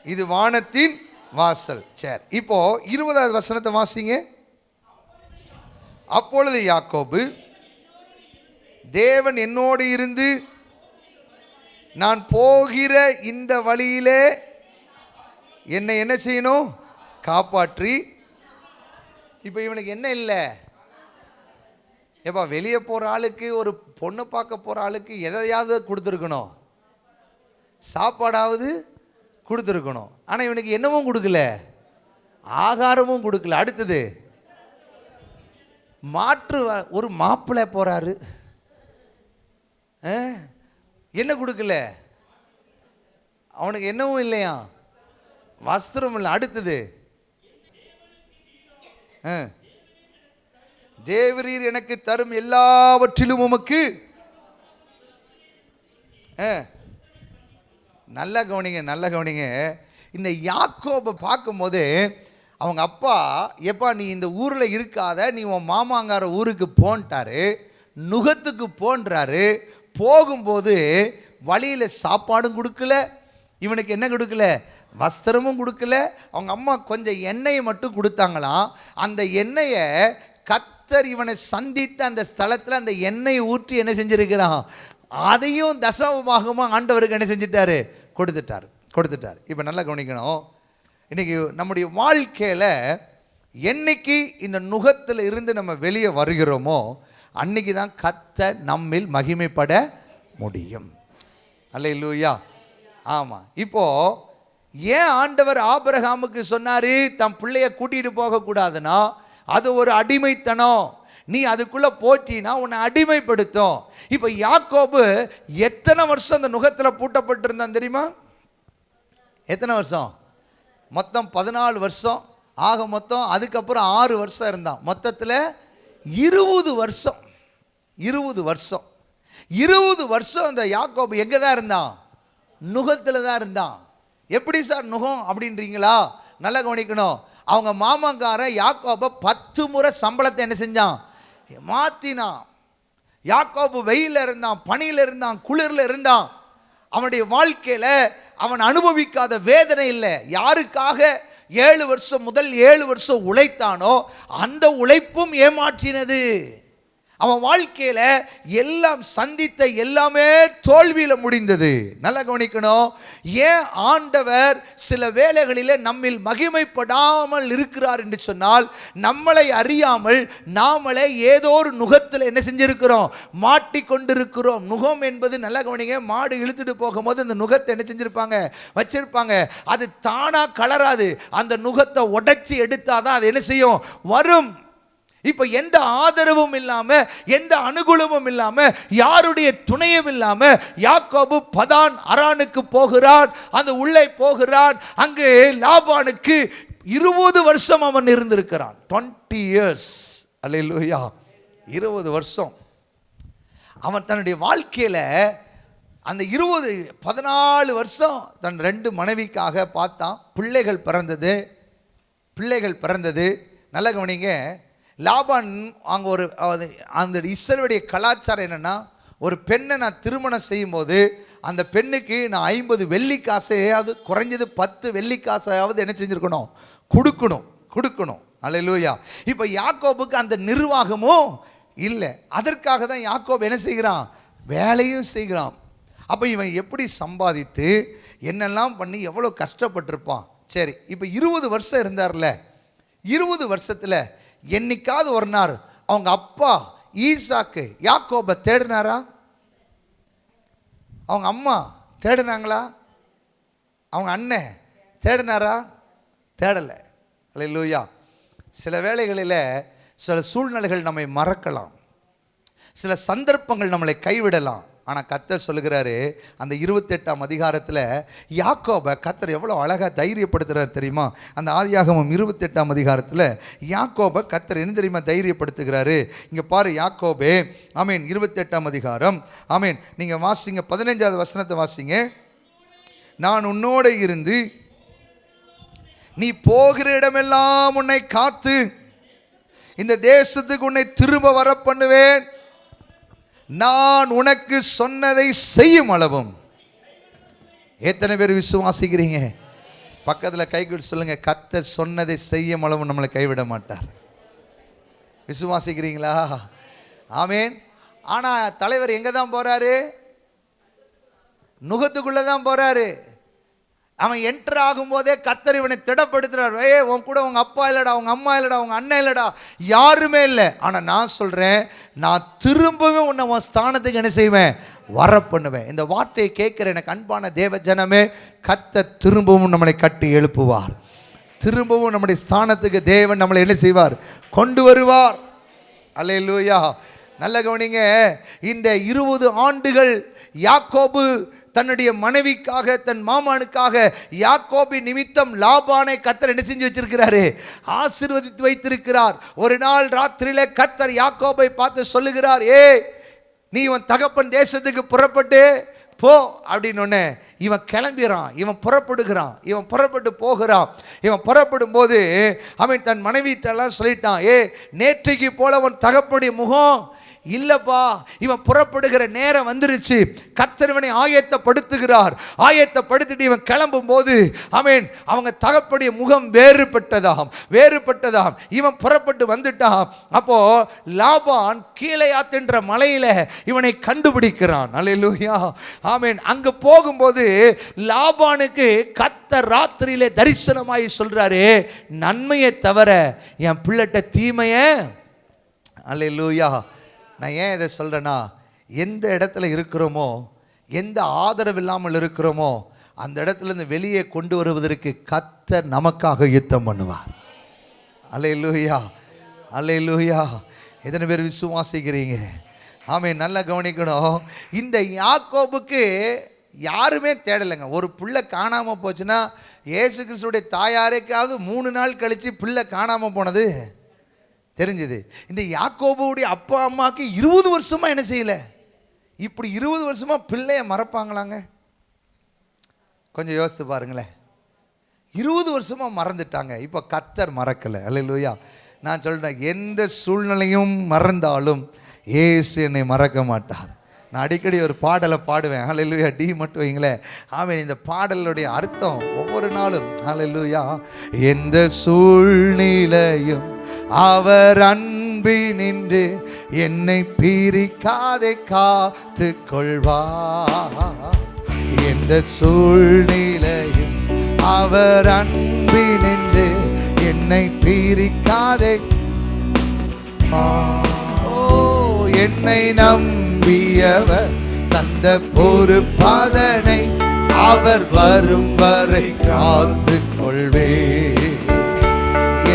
இது வானத்தின் வாசல். சரி, இப்போ 20வது வசனத்தை வாசிங்க. அப்பொழுது யாக்கோபு, தேவன் என்னோடு இருந்து நான் போகிற இந்த வழியிலே என்னை என்ன செய்யணும்? காப்பாற்றி. இப்போ இவனுக்கு என்ன இல்லை? எப்பா வெளியே போகிற ஆளுக்கு, ஒரு பொண்ணு பார்க்க போகிற ஆளுக்கு எதையாவது கொடுத்துருக்கணும், சாப்பாடாவது கொடுத்துருக்கணும். ஆனால் இவனுக்கு என்னவும் கொடுக்கல, ஆகாரமும் கொடுக்கல. அடுத்தது மாற்று ஒரு மாப்பிள்ளை போகிறாரு, என்ன கொடுக்கல? அவனுக்கு என்னவும் இல்லையா? வஸ்திரம் இல்லை. அடுத்தது தேவரீர் எனக்கு தரும் எல்லாவற்றிலும் உமக்கு. நல்ல கவனிங்க, நல்ல கவனிங்க. இந்த யாக்கோபை பார்க்கும்போது அவங்க அப்பா, எப்பா நீ இந்த ஊரில் இருக்காத, நீ உன் மாமாங்கார ஊருக்கு போன்ட்டாரு, நுகத்துக்கு போன்றாரு. போகும்போது வழியில் சாப்பாடும் கொடுக்கல, இவனுக்கு என்ன கொடுக்கல? வஸ்திரமும் கொடுக்கல. அவங்க அம்மா கொஞ்சம் எண்ணெயை மட்டும் கொடுத்தாங்களாம். அந்த எண்ணெயை கர்த்தர் இவனை சந்தித்த அந்த ஸ்தலத்தில் அந்த எண்ணெயை ஊற்றி என்ன செஞ்சிருக்கிறான்? அதையும் தசமபாகமாக ஆண்டவருக்கு என்ன செஞ்சிட்டாரு? கொடுத்துட்டார். இப்போ நல்லா கவனிக்கணும். இன்றைக்கி நம்முடைய வாழ்க்கையில் என்னைக்கு இந்த நுகத்தில் இருந்து நம்ம வெளியே வருகிறோமோ அன்னைக்கு தான் கர்த்தர் நம்மில் மகிமைப்பட முடியும். அல்லேலூயா. ஆமாம். இப்போது ஏன் ஆண்டவர் ஆபிரகாமுக்கு சொன்னார் தன் பிள்ளைய கூட்டிகிட்டு போகக்கூடாதுன்னா, அது ஒரு அடிமைத்தனம், நீ அதுக்குள்ளே போட்டினா உன்னை அடிமைப்படுத்தும். இப்போ யாக்கோபு எத்தனை வருஷம் அந்த நுகத்தில் பூட்டப்பட்டிருந்தான் தெரியுமா? எத்தனை வருஷம்? மொத்தம் 14 வருஷம். ஆக மொத்தம் அதுக்கப்புறம் 6 வருஷம் இருந்தான். மொத்தத்தில் 20 வருஷம். 20 வருஷம் அந்த யாக்கோபு எங்கே தான் இருந்தான்? நுகத்தில் தான் இருந்தான். எப்படி சார் நுகம் அப்படின்றீங்களா? நல்லா கவனிக்கணும். அவங்க மாமங்காரன் யாக்கோபை 10 முறை சம்பளத்தை என்ன செஞ்சான்? மாற்றினான். யாக்கோபு வெயிலில் இருந்தான், பனியில் இருந்தான், குளிரில் இருந்தான். அவனுடைய வாழ்க்கையில் அவன் அனுபவிக்காத வேதனை இல்லை. யாருக்காக 7 வருஷம் முதல் 7 வருஷம் உழைத்தானோ அந்த உழைப்பும் ஏமாற்றினது. அவன் வாழ்க்கையில் எல்லாம் சந்தித்த எல்லாமே தோல்வியில் முடிந்தது. நல்லா கவனிக்கணும். ஏன் ஆண்டவர் சில வேளைகளிலே நம்மில் மகிமைப்படாமல் இருக்கிறார் என்று சொன்னால், நம்மளை அறியாமல் நாமளே ஏதோ ஒரு நுகத்தில் என்ன செஞ்சிருக்கிறோம்? மாட்டிக்கொண்டிருக்கிறோம். நுகம் என்பது நல்லா கவனிங்க, மாடு இழுத்துட்டு போகும்போது அந்த நுகத்தை என்ன செஞ்சிருப்பாங்க? வச்சிருப்பாங்க. அது தானா கலராது, அந்த நுகத்தை உடைச்சி எடுத்தாதான் அது என்ன செய்யும்? வரும். இப்போ எந்த ஆதரவும் இல்லாம, எந்த அனுகூலமும் இல்லாம, யாருடைய துணையும் இல்லாம யாக்கோபு பதான் அரானுக்கு போகிறான். அந்த உள்ளே போகிறான். அங்கு லாபானுக்கு 20 வருஷம் அவன் இருந்திருக்கிறான். 20 years. அல்லேலூயா. 20 வருஷம் அவன் தன்னுடைய வாழ்க்கையில அந்த 14 வருஷம் தன் 2 மனைவிக்காக பார்த்தான். பிள்ளைகள் பிறந்தது. நல்ல கவனிங்க. லாபான் அங்கே அந்த இஸ்ரவேலுடைய கலாச்சாரம் என்னென்னா, ஒரு பெண்ணை நான் திருமணம் செய்யும்போது அந்த பெண்ணுக்கு நான் 50 வெள்ளிக்காசையாவது, குறைஞ்சது 10 வெள்ளிக்காசையாவது என்ன செஞ்சுருக்கணும்? கொடுக்கணும். அல்லேலூயா. இப்போ யாக்கோபுக்கு அந்த நிர்வாகமும் இல்லை. அதற்காக தான் யாக்கோபு என்ன செய்கிறான்? வேலையும் செய்கிறான். அப்போ இவன் எப்படி சம்பாதித்து என்னெல்லாம் பண்ணி எவ்வளோ கஷ்டப்பட்டிருப்பான். சரி, இப்போ 20 வருஷம் இருந்தார்ல, 20 வருஷத்தில் என்னைக்காவது ஒரு நாள் அவங்க அப்பா ஈசாக்கு யாக்கோபை தேடினாரா? அவங்க அம்மா தேடினாங்களா? அவங்க அண்ணன் தேடினாரா? தேடலை. அல்லேலூயா. சில வேளைகளில் சில சூழ்நிலைகள் நம்மை மறக்கலாம், சில சந்தர்ப்பங்கள் நம்மளை கைவிடலாம். ஆனால் கர்த்தர் சொல்லுகிறாரு, அந்த 28ஆம் அதிகாரத்தில் யாக்கோபை கர்த்தர் எவ்வளோ அழகாக தைரியப்படுத்துகிறார் தெரியுமா? அந்த ஆதியாகமம் 28ஆம் அதிகாரத்தில் யாக்கோபை கர்த்தர் என்ன தெரியுமா தைரியப்படுத்துகிறாரு? இங்கே பாரு யாக்கோபே. ஆமீன். 28ஆம் அதிகாரம். ஆமீன். நீங்கள் வாசிங்க, 15வது வசனத்தை வாசிங்க. நான் உன்னோட இருந்து நீ போகிற இடமெல்லாம் உன்னை காத்து இந்த தேசத்துக்கு உன்னை திரும்ப வர பண்ணுவேன், நான் உனக்கு சொன்னதை செய்யும் அளவும். எத்தனை பேர் விசுவாசிக்கிறீங்க? பக்கத்தில் கைக்கு சொல்லுங்க, கர்த்தர் சொன்னதை செய்யும் அளவு நம்மளை கைவிட மாட்டார். விசுவாசிக்கிறீங்களா? ஆமேன். ஆனால் தலைவர் எங்கே தான் போகிறாரு? நுகத்துக்குள்ளே தான் போகிறாரு. அவன் என்டர் ஆகும்போதே கர்த்தர் இவனை திடப்படுத்துறார். உன் கூட உங்க அப்பா இல்லடா, உங்க அம்மா இல்லடா, உங்க அண்ணன் இல்லடா, யாருமே இல்லை. ஆனால் நான் சொல்கிறேன், நான் திரும்பவும் உன்னை உன் ஸ்தானத்துக்கு என்ன செய்வேன்? வர பண்ணுவேன். இந்த வார்த்தையை கேட்குற எனக்கு அன்பான தேவ ஜனமே, கர்த்தர் திரும்பவும் நம்மளை கட்டி எழுப்புவார். திரும்பவும் நம்முடைய ஸ்தானத்துக்கு தேவன் நம்மளை என்ன செய்வார்? கொண்டு வருவார். அல்லேலூயா. நல்ல கவனிங்க. இந்த 20 ஆண்டுகள் யாக்கோபு தன்னுடைய மனைவிக்காக, தன் மாமனுக்காக, யாக்கோபி நிமித்தம் லாபானை கர்த்தர் என்ன செஞ்சு வச்சிருக்கிறாரு? ஆசீர்வதித்து வைத்திருக்கிறார். ஒரு நாள் ராத்திரியில கர்த்தர் யாக்கோபை பார்த்து சொல்லுகிறார், நீ உன் தகப்பன் தேசத்துக்கு புறப்பட்டு போ அப்படின்னு. இவன் கிளம்பிறான், இவன் புறப்படுகிறான், இவன் புறப்பட்டு போகிறான். இவன் புறப்படும் போது அவன் தன் மனைவிட்டெல்லாம் சொல்லிட்டான், நேற்றைக்கு போல உன் தகப்பனுடைய முகம் இல்லப்பா, இவன் புறப்படுகிற நேரம் வந்துருச்சு. கர்த்தர் இவனை ஆயத்தப்படுத்துகிறார். ஆயத்தப்படுத்திட்டு இவன் கிளம்பும் போது அவன் அவங்க தகப்பனுடைய முகம் வேறுபட்டதாம். இவன் புறப்பட்டு வந்துட்டான். அப்போ லாபான் கீலேயாத் மலையில இவனை கண்டுபிடிக்கிறான். அல்லேலூயா. ஆமென். அங்க போகும்போது லாபானுக்கு கர்த்தர் ராத்திரியிலே தரிசனமாய் சொல்றாரு, நன்மையை தவிர என் பிள்ளைட்ட தீமையை. அல்லேலூயா. நான் ஏன் இதை சொல்கிறேன்னா, எந்த இடத்துல இருக்கிறோமோ, எந்த ஆதரவு இல்லாமல் இருக்கிறோமோ, அந்த இடத்துலேருந்து வெளியே கொண்டு வருவதற்கு கர்த்தர் நமக்காக யுத்தம் பண்ணுவார். அல்லேலூயா, அல்லேலூயா. எத்தனை பேர் விசுவாசிக்கிறீங்க? ஆமென். நல்லா கவனிக்கணும். இந்த யாக்கோபுக்கு யாருமே தேடலைங்க. ஒரு பிள்ளை காணாமல் போச்சுன்னா, இயேசு கிறிஸ்துடைய தாயாருக்காவது 3 நாள் கழித்து பிள்ளை காணாமல் போனது தெரிஞ்சது. இந்த யாக்கோபுடைய அப்பா அம்மாவுக்கு 20 வருஷமா என்ன செய்யலை? இப்படி 20 வருஷமா பிள்ளைய மறப்பாங்களாங்க? கொஞ்சம் யோசித்து பாருங்களேன். 20 வருஷமா மறந்துட்டாங்க. இப்போ கர்த்தர் மறக்கலை. அல்லேலூயா. நான் சொல்றேன், எந்த சூழ்நிலையும் மறந்தாலும் இயேசு என்னை மறக்க மாட்டார். நான் அடிக்கடி ஒரு பாடலை பாடுவேன். ஹல்லேலூயா. டி மட்டும் வைங்களேன். ஆமென். இந்த பாடலுடைய அர்த்தம் ஒவ்வொரு நாளும் ஹல்லேலூயா, எந்த சூழ்நிலையும் அவர் அன்பினின்று என்னை பிரிக்காதே காத்து கொள்வார். எந்த சூழ்நிலையும் அவர் அன்பினின்று என்னை பிரிக்காதே. என்னை நம்பியவர் தந்த பொறுப்பதனை அவர் வரும் வரை காத்து கொள்வே.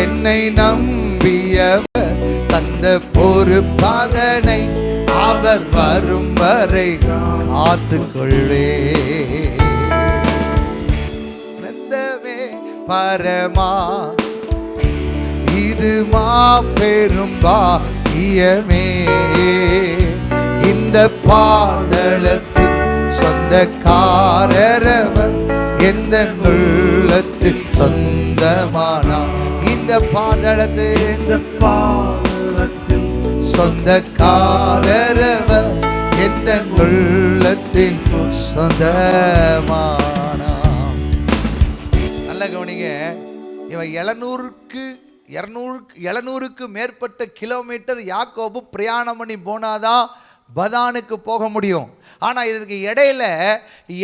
என்னை நம்பியவர் தந்த பொறுப்பதனை அவர் வரும் வரை காத்து கொள்வே. பரமா இது மாபெரும் பாக்கியமே. இந்த பாடலத்தில் சொந்தக்காரரவர் எந்த உள்ளத்தில் சொந்தமானார். இந்த பாடலத்தில் சொந்தக்காரரவர் எந்த உள்ளத்தில் சொந்தமானார். நல்ல கவனிங்க. இவன் 700க்கு மேற்பட்ட கிலோமீட்டர் யாக்கோபு பிரயாணம் பண்ணி போனாதான் பதானுக்கு போக முடியும். ஆனால் இதற்கு இடையில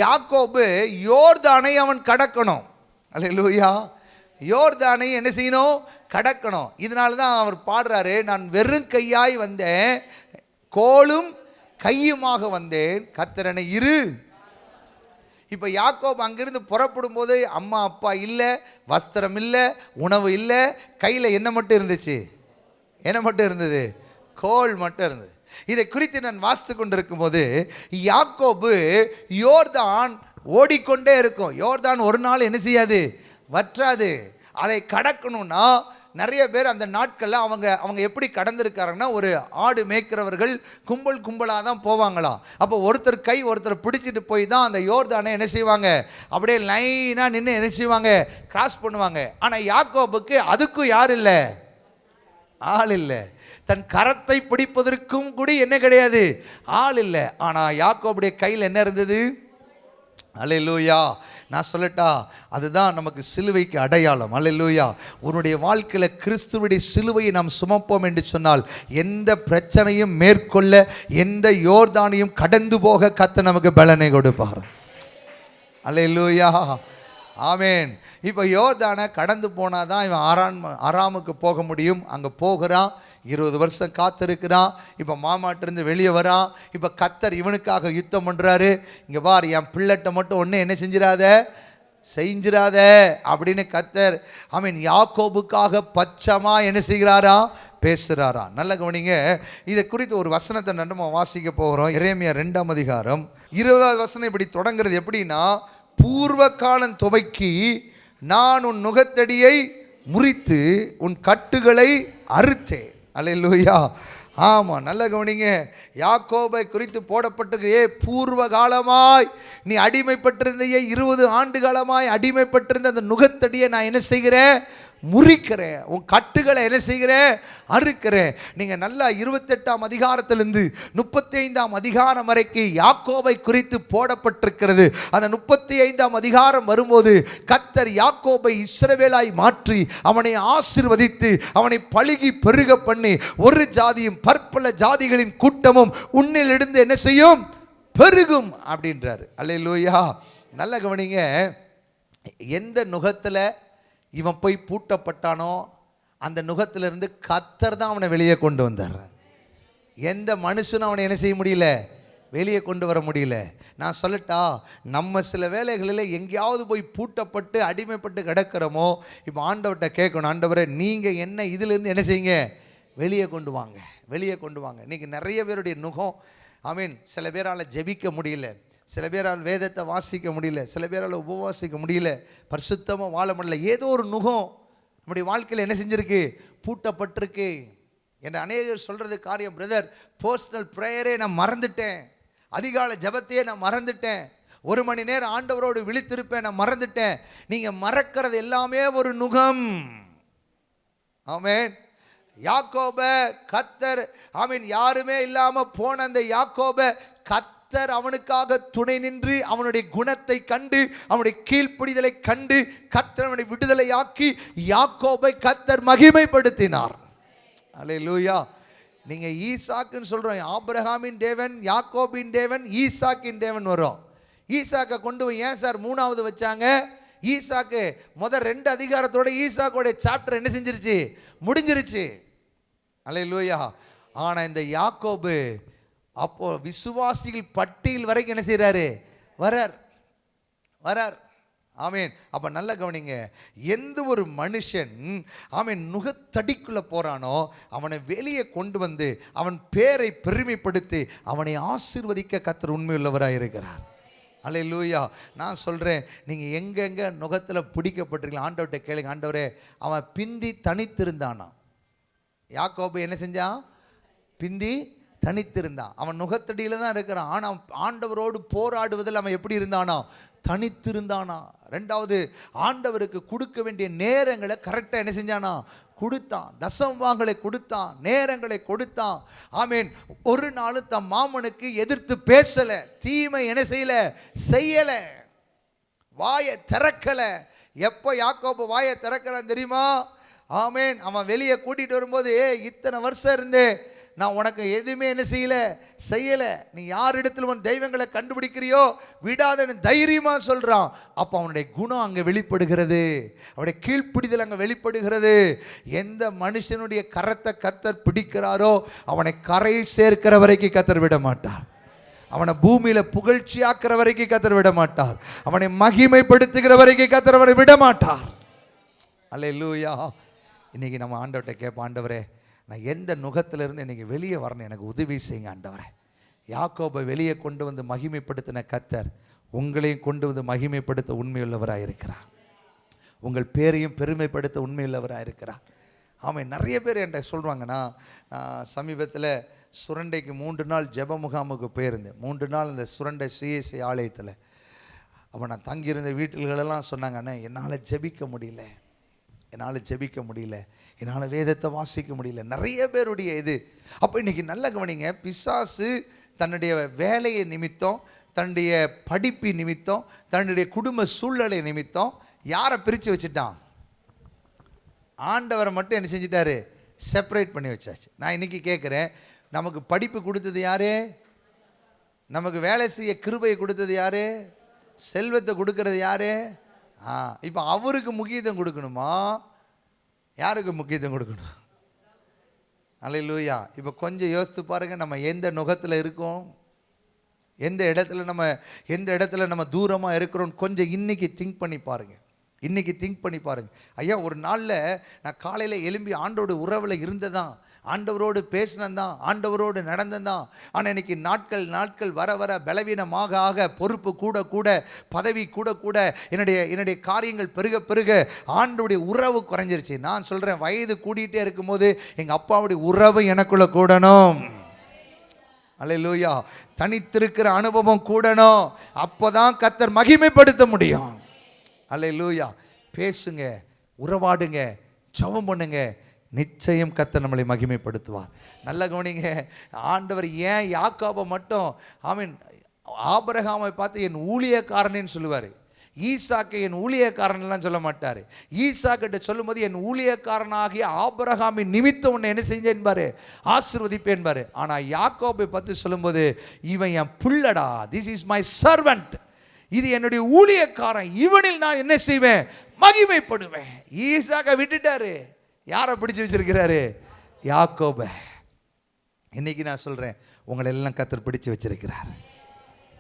யாக்கோபு யோர்தானை அவன் கடக்கணும். அல்லேலூயா. யோர்தானை என்ன செய்யணும்? கடக்கணும். இதனால தான் அவர் பாடுறாரு, நான் வெறும் கையாய் வந்தேன், கோலும் கையுமாக வந்தேன், கர்த்தரனை இரு. இப்போ யாக்கோபு அங்கிருந்து புறப்படும் போது அம்மா அப்பா இல்லை, வஸ்திரம் இல்லை, உணவு இல்லை, கையில் என்ன மட்டும் இருந்துச்சு? என்ன மட்டும் இருந்தது? கோல் மட்டும் இருந்தது. இதை குறித்து நான் வாசித்து கொண்டிருக்கும் போது யாக்கோபு யோர்தான் ஓடிக்கொண்டே இருக்கும். யோர்தான் ஒரு நாள் என்ன செய்யாது? வற்றாது. அதை கடக்கணும்னா நிறைய பேர் அந்த நாட்களில் அவங்க எப்படி கடந்திருக்காருன்னா, ஒரு ஆடு மேய்க்கிறவர்கள் கும்பலாக தான் போவாங்களாம். அப்போ ஒருத்தர் கை ஒருத்தர் பிடிச்சிட்டு போய் தான் அந்த யோர்தானை என்ன செய்வாங்க? அப்படியே லைனாக நின்று என்ன செய்வாங்க? கிராஸ் பண்ணுவாங்க. ஆனால் யாக்கோபுக்கு அதுக்கும் யார் இல்லை? ஆள் இல்லை. தன் கரத்தை பிடிப்பதற்கும் கூட என்ன கிடையாது? ஆள் இல்லை. ஆனால் யாக்கோபுடைய கையில் என்ன இருந்தது? அல்லேலூயா. நான் சொல்லட்டா, அதுதான் நமக்கு சிலுவைக்கு அடையாளம். அல்லேலூயா. உன்னுடைய வாழ்க்கையில் கிறிஸ்துவுடைய சிலுவையை நாம் சுமப்போம் என்று சொன்னால் எந்த பிரச்சனையும் மேற்கொள்ள, எந்த யோர்தானையும் கடந்து போக கர்த்தர் நமக்கு பலனை கொடுப்பார். அல்லேலூயா, ஆமேன். இப்போ யோர்தானை கடந்து போனாதான் இவன் ஆராமுக்கு போக முடியும். அங்கே போகிறான், 20 வருஷம் காத்திருக்கிறான். இப்போ மாமாட்டிருந்து வெளியே வரான். இப்போ கர்த்தர் இவனுக்காக யுத்தம் பண்ணுறாரு. இங்கே பார், என் பிள்ளைட்ட மட்டும் ஒன்று என்ன செஞ்சிராத அப்படின்னு கர்த்தர் யாக்கோபுக்காக பச்சமா என்ன செய்கிறாரா, பேசுகிறாரா. நல்ல கவனிங்க, இதை குறித்து ஒரு வசனத்தை நம்ம வாசிக்க போகிறோம். எரேமியா 2ஆம் அதிகாரம் 20வது வசனம் இப்படி தொடங்குறது. எப்படின்னா, பூர்வ காலம் துவக்கி நான் உன் நுகத்தடியை முறித்து உன் கட்டுகளை அறுத்தேன். அல்லேலூயா, ஆமாம். நல்ல கவனிங்க, யாக்கோபை குறித்து போடப்பட்டிருக்க, பூர்வ காலமாய் நீ அடிமைப்பட்டிருந்த 20 ஆண்டு காலமாய் அடிமைப்பட்டிருந்த அந்த நுகத்தடியை நான் என்ன செய்கிறேன், முறிக்கிறேன். உன் கட்டுகளை என்ன செய்கிறேன், அறுக்கிறேன். நீங்கள் நல்லா 28ஆம் அதிகாரத்திலிருந்து 35ஆம் அதிகாரம் வரைக்கும் யாக்கோபை குறித்து போடப்பட்டிருக்கிறது. அந்த 35ஆம் அதிகாரம் வரும்போது கர்த்தர் யாக்கோபை இஸ்ரவேலாய் மாற்றி அவனை ஆசீர்வதித்து அவனை பலுகி பெருக பண்ணி ஒரு ஜாதியும் பற்பல ஜாதிகளின் கூட்டமும் உன்னிலிருந்து என்ன செய்யும், பெருகும் அப்படின்றார். அல்லேலூயா. நல்ல கவனிங்க, எந்த நுகத்தில் இவன் போய் பூட்டப்பட்டானோ அந்த நுகத்திலிருந்து கர்த்தர் தான் அவனை வெளியே கொண்டு வந்தார். எந்த மனுஷனும் அவனை என்ன செய்ய முடியல, வெளியே கொண்டு வர முடியல. நான் சொல்லட்டா, நம்ம சில வேளைகளில் எங்கேயாவது போய் பூட்டப்பட்டு அடிமைப்பட்டு கிடக்கிறோமோ, இப்போ ஆண்டவர்கிட்ட கேட்கணும், ஆண்டவரே நீங்கள் என்ன இதிலிருந்து என்ன செய்யுங்க, வெளியே கொண்டு வாங்க, வெளியே கொண்டு வாங்க. இன்றைக்கி நிறைய பேருடைய நுகம், சில பேரால் ஜெபிக்க முடியல, சில பேரால் வேதத்தை வாசிக்க முடியல, சில பேரால் உபவாசிக்க முடியல, பரிசுத்தமாக வாழ முடியல. ஏதோ ஒரு நுகம் நம்முடைய வாழ்க்கையில் என்ன செஞ்சிருக்கு, பூட்டப்பட்டிருக்கு என்ற அநேகர் சொல்கிறது காரியம். பிரதர், பர்சனல் ப்ரேயரே நான் மறந்துட்டேன், அதிகாலை ஜபத்தையே நான் மறந்துட்டேன், 1 மணி நேரம் ஆண்டவரோடு விழித்திருப்பேன் நான் மறந்துட்டேன். நீங்கள் மறக்கிறது எல்லாமே ஒரு நுகம். ஆமென். யாக்கோபை கர்த்தர் யாருமே இல்லாமல் போன அந்த யாக்கோபை கர்த்தர் அவனுக்காக துணை நின்று அவனுடைய குணத்தை கண்டு அவனுடைய கீழ்ப்படிதலை கண்டு கர்த்தர் அவனை விடுதலையாக்கி யாக்கோபை கர்த்தர் மகிமைப்படுத்தினார். அல்லேலூயா. நீங்க ஈசாக்குன்னு சொல்றோம், ஆபிரகாமின் தேவன், யாக்கோபின் தேவன், ஈசாக்கின் தேவன் வரும். ஈசாக்கை கொண்டு போய் ஏன் சார் 3வது வச்சாங்க? ஈசாக்கு முதல் 2 அதிகாரத்தோட ஈசாக்கோடைய சாப்டர் என்ன செஞ்சிருச்சு, முடிஞ்சிருச்சு. அல்லேலூயா. ஆனா இந்த யாக்கோபு அப்போ விசுவாசிகள் பட்டியல் வரைக்கும் என்ன செய்யறாரு, வரார். ஆமீன். அப்ப நல்ல கவனிங்க, எந்த ஒரு மனுஷன் நுகத்தடிக்குள்ள போறானோ அவனை வெளியே கொண்டு வந்து அவன் பேரை பெருமைப்படுத்தி அவனை ஆசீர்வதிக்க கர்த்தர் உண்மையுள்ளவராக இருக்கிறார். அல்லேலூயா. நான் சொல்றேன், நீங்க எங்கெங்க நுகத்துல பிடிக்கப்பட்டிருக்கீங்க, ஆண்டவர்கிட்ட கேளுங்க, ஆண்டவரே அவன் பிந்தி தனித்திருந்தானா. யாக்கோபு என்ன செஞ்சான், பிந்தி தனித்திருந்தான். அவன் நுகத்தடியில தான் இருக்கிறான். ஆனால் ஆண்டவரோடு போராடுவதில் அவன் எப்படி இருந்தானா, தனித்திருந்தானா. 2வது, ஆண்டவருக்கு கொடுக்க வேண்டிய நேரங்களை கரெக்டாக என்ன செஞ்சானா, கொடுத்தான். தசமபாகங்களை கொடுத்தான், நேரங்களை கொடுத்தான். ஆமீன். ஒரு நாள் தன் மாமனுக்கு எதிர்த்து பேசல, தீமை என்ன செய்யல, வாயை திறக்கல. எப்போ யாக்கோபு வாயை திறக்கிறான் தெரியுமா? ஆமீன். அவன் வெளியே கூட்டிட்டு வரும்போது, இத்தனை வருஷம் இருந்தே நான் உனக்கு எதுவுமே என்ன செய்யலை, நீ யார் இடத்துல உன் தெய்வங்களை கண்டுபிடிக்கிறியோ விடாதன்னு தைரியமாக சொல்கிறான். அப்போ அவனுடைய குணம் அங்கே வெளிப்படுகிறது, அவனுடைய கீழ்ப்பிடிதல் அங்கே வெளிப்படுகிறது. எந்த மனுஷனுடைய கரத்தை கர்த்தர் பிடிக்கிறாரோ அவனை கரை சேர்க்கிற வரைக்கும் கர்த்தர் விட மாட்டார். அவனை பூமியில் புகழ்ச்சியாக்குற வரைக்கும் கர்த்தர் விட மாட்டார். அவனை மகிமைப்படுத்துகிற வரைக்கும் கர்த்தர் அவனை விட மாட்டார். அல்லேலூயா. இன்னைக்கு நம்ம ஆண்டவர்கிட்ட கேட்போம், ஆண்டவரே நான் எந்த நுகத்திலிருந்து இன்னைக்கு வெளியே வரணும், எனக்கு உதவி செய்யுங்க ஆண்டவரே. யாக்கோபை வெளியே கொண்டு வந்து மகிமைப்படுத்தின கர்த்தர் உங்களையும் கொண்டு வந்து மகிமைப்படுத்த உண்மையுள்ளவராக இருக்கிறார். உங்கள் பேரையும் பெருமைப்படுத்த உண்மையுள்ளவராக இருக்கிறார். ஆமாம். நிறைய பேர் என்கிட்ட சொல்கிறாங்கன்னா, சமீபத்தில் சுரண்டைக்கு 3 நாள் ஜெப முகாமுக்கு போயிருந்தேன். 3 நாள் இந்த சுரண்டை சிஎஸ்ஐ ஆலயத்தில். அப்போ நான் தங்கியிருந்த வீட்டுகளெல்லாம் சொன்னாங்க, அண்ணா என்னால் ஜெபிக்க முடியல, என்னால் வேதத்தை வாசிக்க முடியல. நிறைய பேருடைய இது. அப்போ இன்றைக்கி நல்ல கவனிங்க, பிசாசு தன்னுடைய வேலையை நிமித்தம் தன்னுடைய படிப்பு நிமித்தம், தன்னுடைய குடும்ப சூழ்நிலை நிமித்தம் யாரை பிரித்து வச்சுட்டான்? ஆண்டவரை மட்டும் என்ன செஞ்சிட்டாரு? செப்பரேட் பண்ணி வச்சாச்சு. நான் இன்னைக்கு கேட்குறேன், நமக்கு படிப்பு கொடுத்தது யாரு? நமக்கு வேலை செய்ய கிருபையை கொடுத்தது யாரு? செல்வத்தை கொடுக்கறது யாரு? இப்போ அவருக்கு முக்கியத்துவம் கொடுக்கணுமா, யாருக்கு முக்கியத்துவம் கொடுக்கணும்? அல்லேலூயா. இப்போ கொஞ்சம் யோசித்து பாருங்க, நம்ம எந்த நுகத்தில் இருக்கோம், எந்த இடத்துல நம்ம தூரமாக இருக்கிறோம். கொஞ்சம் இன்னைக்கு திங்க் பண்ணி பாருங்க. ஐயா, ஒரு நாளில் நான் காலையில் எழும்பி ஆண்டோட உறவில் இருந்ததான், ஆண்டவரோடு பேசினதான், ஆண்டவரோடு நடந்ததான். ஆனால் இன்னைக்கு நாட்கள் வர வர பலவீனமாக பொறுப்பு கூட பதவி கூட என்னுடைய காரியங்கள் பெருக ஆண்டோடைய உறவு குறைஞ்சிருச்சு. நான் சொல்கிறேன், வயது கூடிகிட்டே இருக்கும்போது எங்கள் அப்பாவுடைய உறவு எனக்குள்ளே கூடணும். அல்லேலூயா. தனித்திருக்கிற அனுபவம் கூடணும். அப்போதான் கர்த்தர் மகிமைப்படுத்த முடியும். அல்லேலூயா. பேசுங்க, உறவாடுங்க, ஜெபம் பண்ணுங்க, நிச்சயம் கர்த்தர் நம்மளை மகிமைப்படுத்துவார். நல்ல கவனிங்க, ஆண்டவர் ஏன் யாக்கோபை மட்டும் ஆபிரகாமை பார்த்து என் ஊழியக்காரனேன்னு சொல்லுவார், ஈசாக்கை என் ஊழியக்காரன்லாம் சொல்ல மாட்டார். ஈசாக்கிட்ட சொல்லும்போது என் ஊழியக்காரனாகிய ஆபிரகாமின் நிமித்தம் உன்னை என்ன செஞ்சேன்பாரு? ஆசீர்வதிப்பேன்பாரு. ஆனால் யாக்கோபை பார்த்து சொல்லும்போது, இவன் என் புள்ளடா, திஸ் இஸ் மை சர்வன்ட், இது என்னுடைய ஊழியக்காரன், இவனில் நான் என்ன செய்வேன்? மகிமைப்படுவேன். ஈசாக்கை விட்டுட்டாரு, யாரை பிடிச்சு வச்சிருக்கிறாரு? யாக்கோபை. இன்னைக்கு நான் சொல்றேன், உங்களை எல்லாம் கர்த்தர் பிடிச்சு வச்சிருக்கிறார்.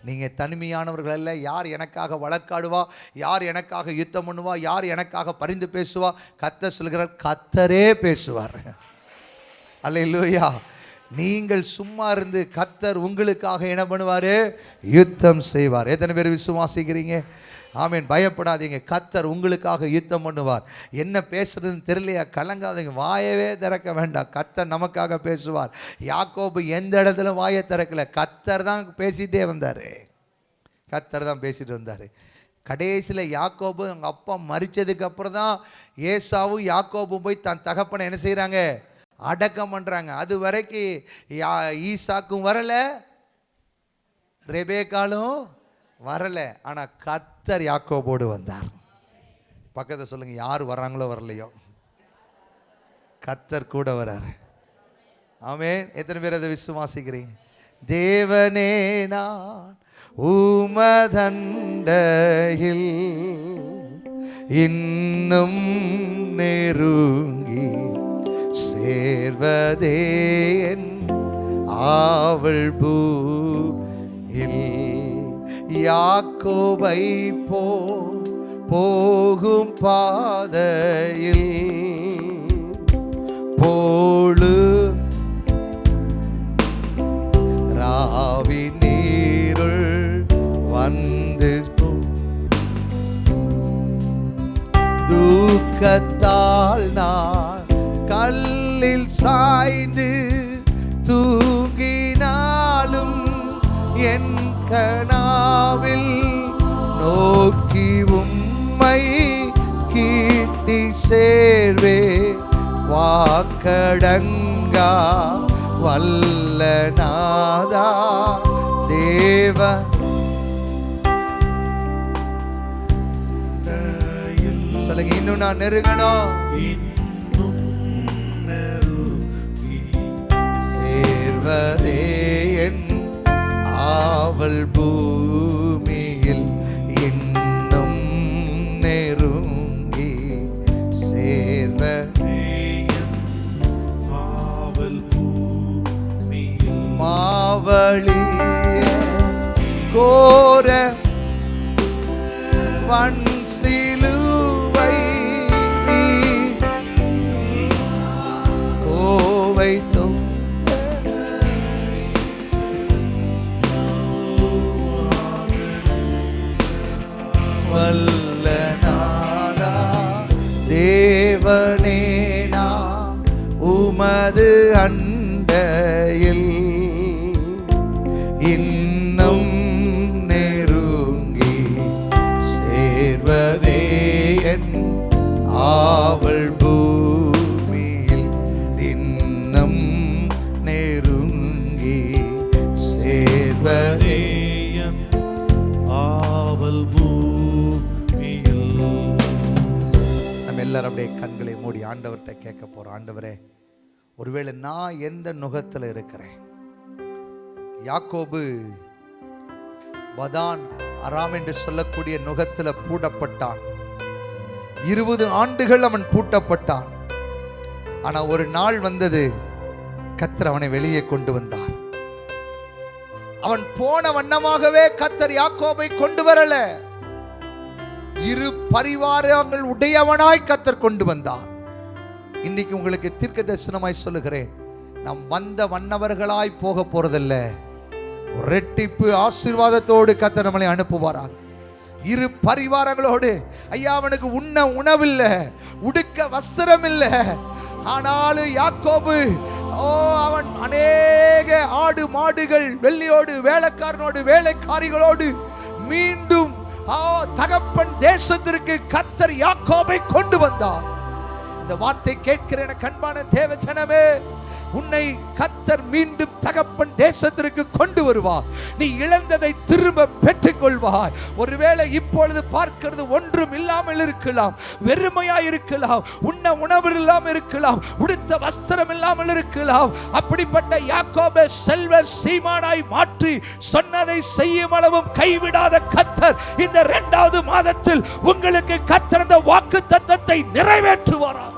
நீங்கள் தனிமையானவர்கள் அல்ல. யார் எனக்காக வழக்காடுவா, யார் எனக்காக யுத்தம் பண்ணுவா, யார் எனக்காக பரிந்து பேசுவா? கர்த்தர் சொல்கிறார், கர்த்தரே பேசுவார். அல்லேலூயா. நீங்கள் சும்மா இருந்து கர்த்தர் உங்களுக்காக என்ன பண்ணுவார்? யுத்தம் செய்வார். எத்தனை பேர் விசுவாசிக்கிறீங்க? ஆமீன். பயப்படாதீங்க, கர்த்தர் உங்களுக்காக யுத்தம் பண்ணுவார். என்ன பேசுறதுன்னு தெரியலையா? கலங்காதீங்க, வாயவே திறக்க வேண்டாம், கர்த்தர் நமக்காக பேசுவார். யாக்கோபு எந்த இடத்துல வாயை திறக்கல, கர்த்தர் தான் பேசிகிட்டே வந்தார். கடைசியில் யாக்கோபு அவங்க அப்பா மரிச்சதுக்கு அப்புறம் தான் ஏசாவும் யாக்கோபும் போய் தன் தகப்பனை என்ன செய்கிறாங்க? அடக்கம் பண்ணுறாங்க. அது வரைக்கும் ஈசாக்கும் வரலை, ரெபேக்காலும் வரலை. ஆனால் கர்த்தர் யாக்கோபோடு வந்தார். பக்கத்தை சொல்லுங்க, யார் வராங்களோ வரலையோ, கர்த்தர் கூட வராரு. ஆமென். எத்தனை பேர் அதை விசுவாசிக்கிறீங்க? தேவனே, நான் உமதண்டையில் இன்னும் நெருங்கி சேர்வதே என் ஆவல் பூயில். யாக்கோபை போகும் பாதையில் போழு ராவி நீருள் வந்து தூக்கத்தால் நான் கல்லில் சாய்ந்து தூங்கினாலும் என் கனாவில் நோக்கி உம்மை கீட்டி சேர்வே. வாக்கடங்கா வல்ல நாதா தேவ. சொல்லுங்க, இன்னும் நான் நெருங்கணும், சேர்வதே என் ஆவல் பூமியில் இன்னும் நெருங்கி சேர்வதே ஆவல் பூமியில். மாவழிய கோர வன் சிலுவை கோவை வல்ல நாதா தேவனே, நான் உமது அண்டையில் இன்னும் நெருங்கி சேர்வதே என் ஆவல் பூமியில் இன்னும் நெருங்கி சேர்வதே அப்படியே கண்களை மூடி ஆண்டவர்கிட்ட கேட்க போறோம். ஆண்டவரே, ஒருவேளை நான் எந்த நுகத்தில் இருக்கிறேன்? யாக்கோபு பதான் அராம் என்று சொல்லக்கூடிய நுகத்தில் பூட்டப்பட்டான். 20 ஆண்டுகள் அவன் பூட்டப்பட்டான். ஆனா ஒரு நாள் வந்தது, கர்த்தர் அவனை வெளியே கொண்டு வந்தார். அவன் போன வண்ணமாகவே கர்த்தர் யாக்கோபை கொண்டு வரல, 2 பரிவாரங்கள் உடையவனாய் கர்த்தர் கொண்டு வந்தார். இன்னைக்கு உங்களுக்கு தீர்க்க தரிசனமாய் சொல்லுகிறேன், நாம் வந்த வண்ணவர்களாய் போக போறதில்ல, ரெட்டிப்பு ஆசீர்வாதத்தோடு கர்த்தர் நம்மளை அனுப்புவாராக. 2 பரிவாரங்களோடு. ஐயா, அவனுக்கு உண்ண உணவில்லை, உடுக்க வஸ்திரம் இல்லை. ஆனாலும் யாக்கோபு, அவன் அநேக ஆடு மாடுகள் வெள்ளியோடு வேலைக்காரனோடு வேலைக்காரிகளோடு மீண்டும் தகப்பன் தேசத்திற்கு கர்த்தர் யாக்கோபை கொண்டு வந்தார். இந்த வார்த்தை கேட்கிற கண்பான தேவ ஜனமே, உன்னை கர்த்தர் மீண்டும் தகப்பன் தேசத்திற்கு கொண்டு வருவார். நீ இழந்ததை திரும்ப பெற்றுக் கொள்வாய். ஒருவேளை இப்பொழுது பார்க்கிறது ஒன்றும் இல்லாமல் இருக்கலாம், வெறுமையாய் இருக்கலாம், உண்ண உணவு இல்லாமல் இருக்கலாம், உடுத்த வஸ்திரம் இல்லாமல் இருக்கலாம். அப்படிப்பட்ட யாக்கோபை செல்வ சீமானாய் மாற்றி சொன்னதை செய்யும் அளவும் கைவிடாத கர்த்தர் இந்த 2வது மாதத்தில் உங்களுக்கு கர்த்தர் அந்த வாக்குத்தத்தத்தை நிறைவேற்றுவாராக.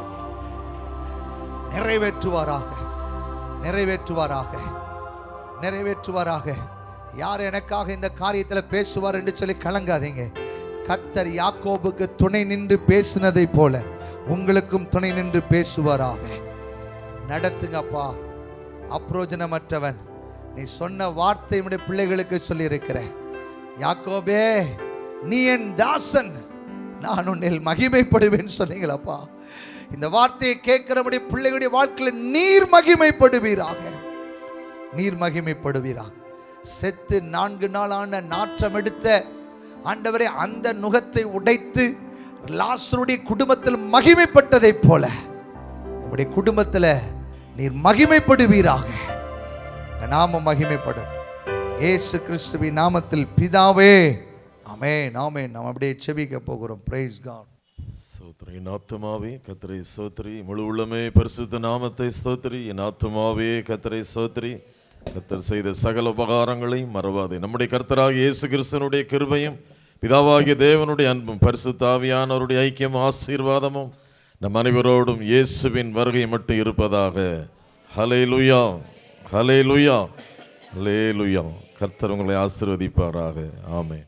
நிறைவேற்றுவாராக. யார் எனக்காக இந்த காரியத்தில் பேசுவார் என்று சொல்லி கலங்காதீங்க. கர்த்தர் யாக்கோபுக்கு துணை நின்று பேசினதை போல உங்களுக்கும் துணை நின்று பேசுவாராக. நடத்துங்கப்பா. அப்ரோஜனமற்றவன், நீ சொன்ன வார்த்தை நம்முடைய பிள்ளைகளுக்கு சொல்லி இருக்கிற, யாக்கோபே நீ என் தாசன், நான் உன்னில் மகிமைப்படுவேன் சொன்னீங்களப்பா. இந்த வார்த்தையை கேட்கிறபடி பிள்ளைகளுடைய வாழ்க்கையில் நீர் மகிமைப்படுவீராக. செத்து 4 நாளான நாற்றம் எடுத்த ஆண்டவரே, அந்த நுகத்தை உடைத்து லாசருடைய குடும்பத்தில் மகிமைப்பட்டதை போல நம்முடைய குடும்பத்தில் நீர் மகிமைப்படுவீராக. நாம மகிமைப்படும் இயேசு கிறிஸ்துவின் நாமத்தில் பிதாவே, ஆமென், ஆமென். நாம் அப்படியே செபிக்க போகிறோம். Praise God. ஸ்தோத்திரி. என் ஆத்துமாவே கர்த்தரை ஸ்தோத்திரி, முழு உள்ளமே பரிசுத்த நாமத்தை ஸ்தோத்திரி. என் ஆத்துமாவே கர்த்தரை ஸ்தோத்திரி, கர்த்தர் செய்த சகல உபகாரங்களையும் மறவாதே. நம்முடைய கர்த்தராகிய இயேசு கிறிஸ்துவினுடைய கிருபையும் பிதாவாகிய தேவனுடைய அன்பும் பரிசுத்த ஆவியானவருடைய ஐக்கியம் ஆசீர்வாதமும் நம் அனைவரோடும் இயேசுவின் வருகை மட்டும் இருப்பதாக. ஹல்லேலூயா, ஹல்லேலூயா, ஹல்லேலூயா. கர்த்தர் உங்களை ஆசீர்வதிப்பாராக. ஆமென்.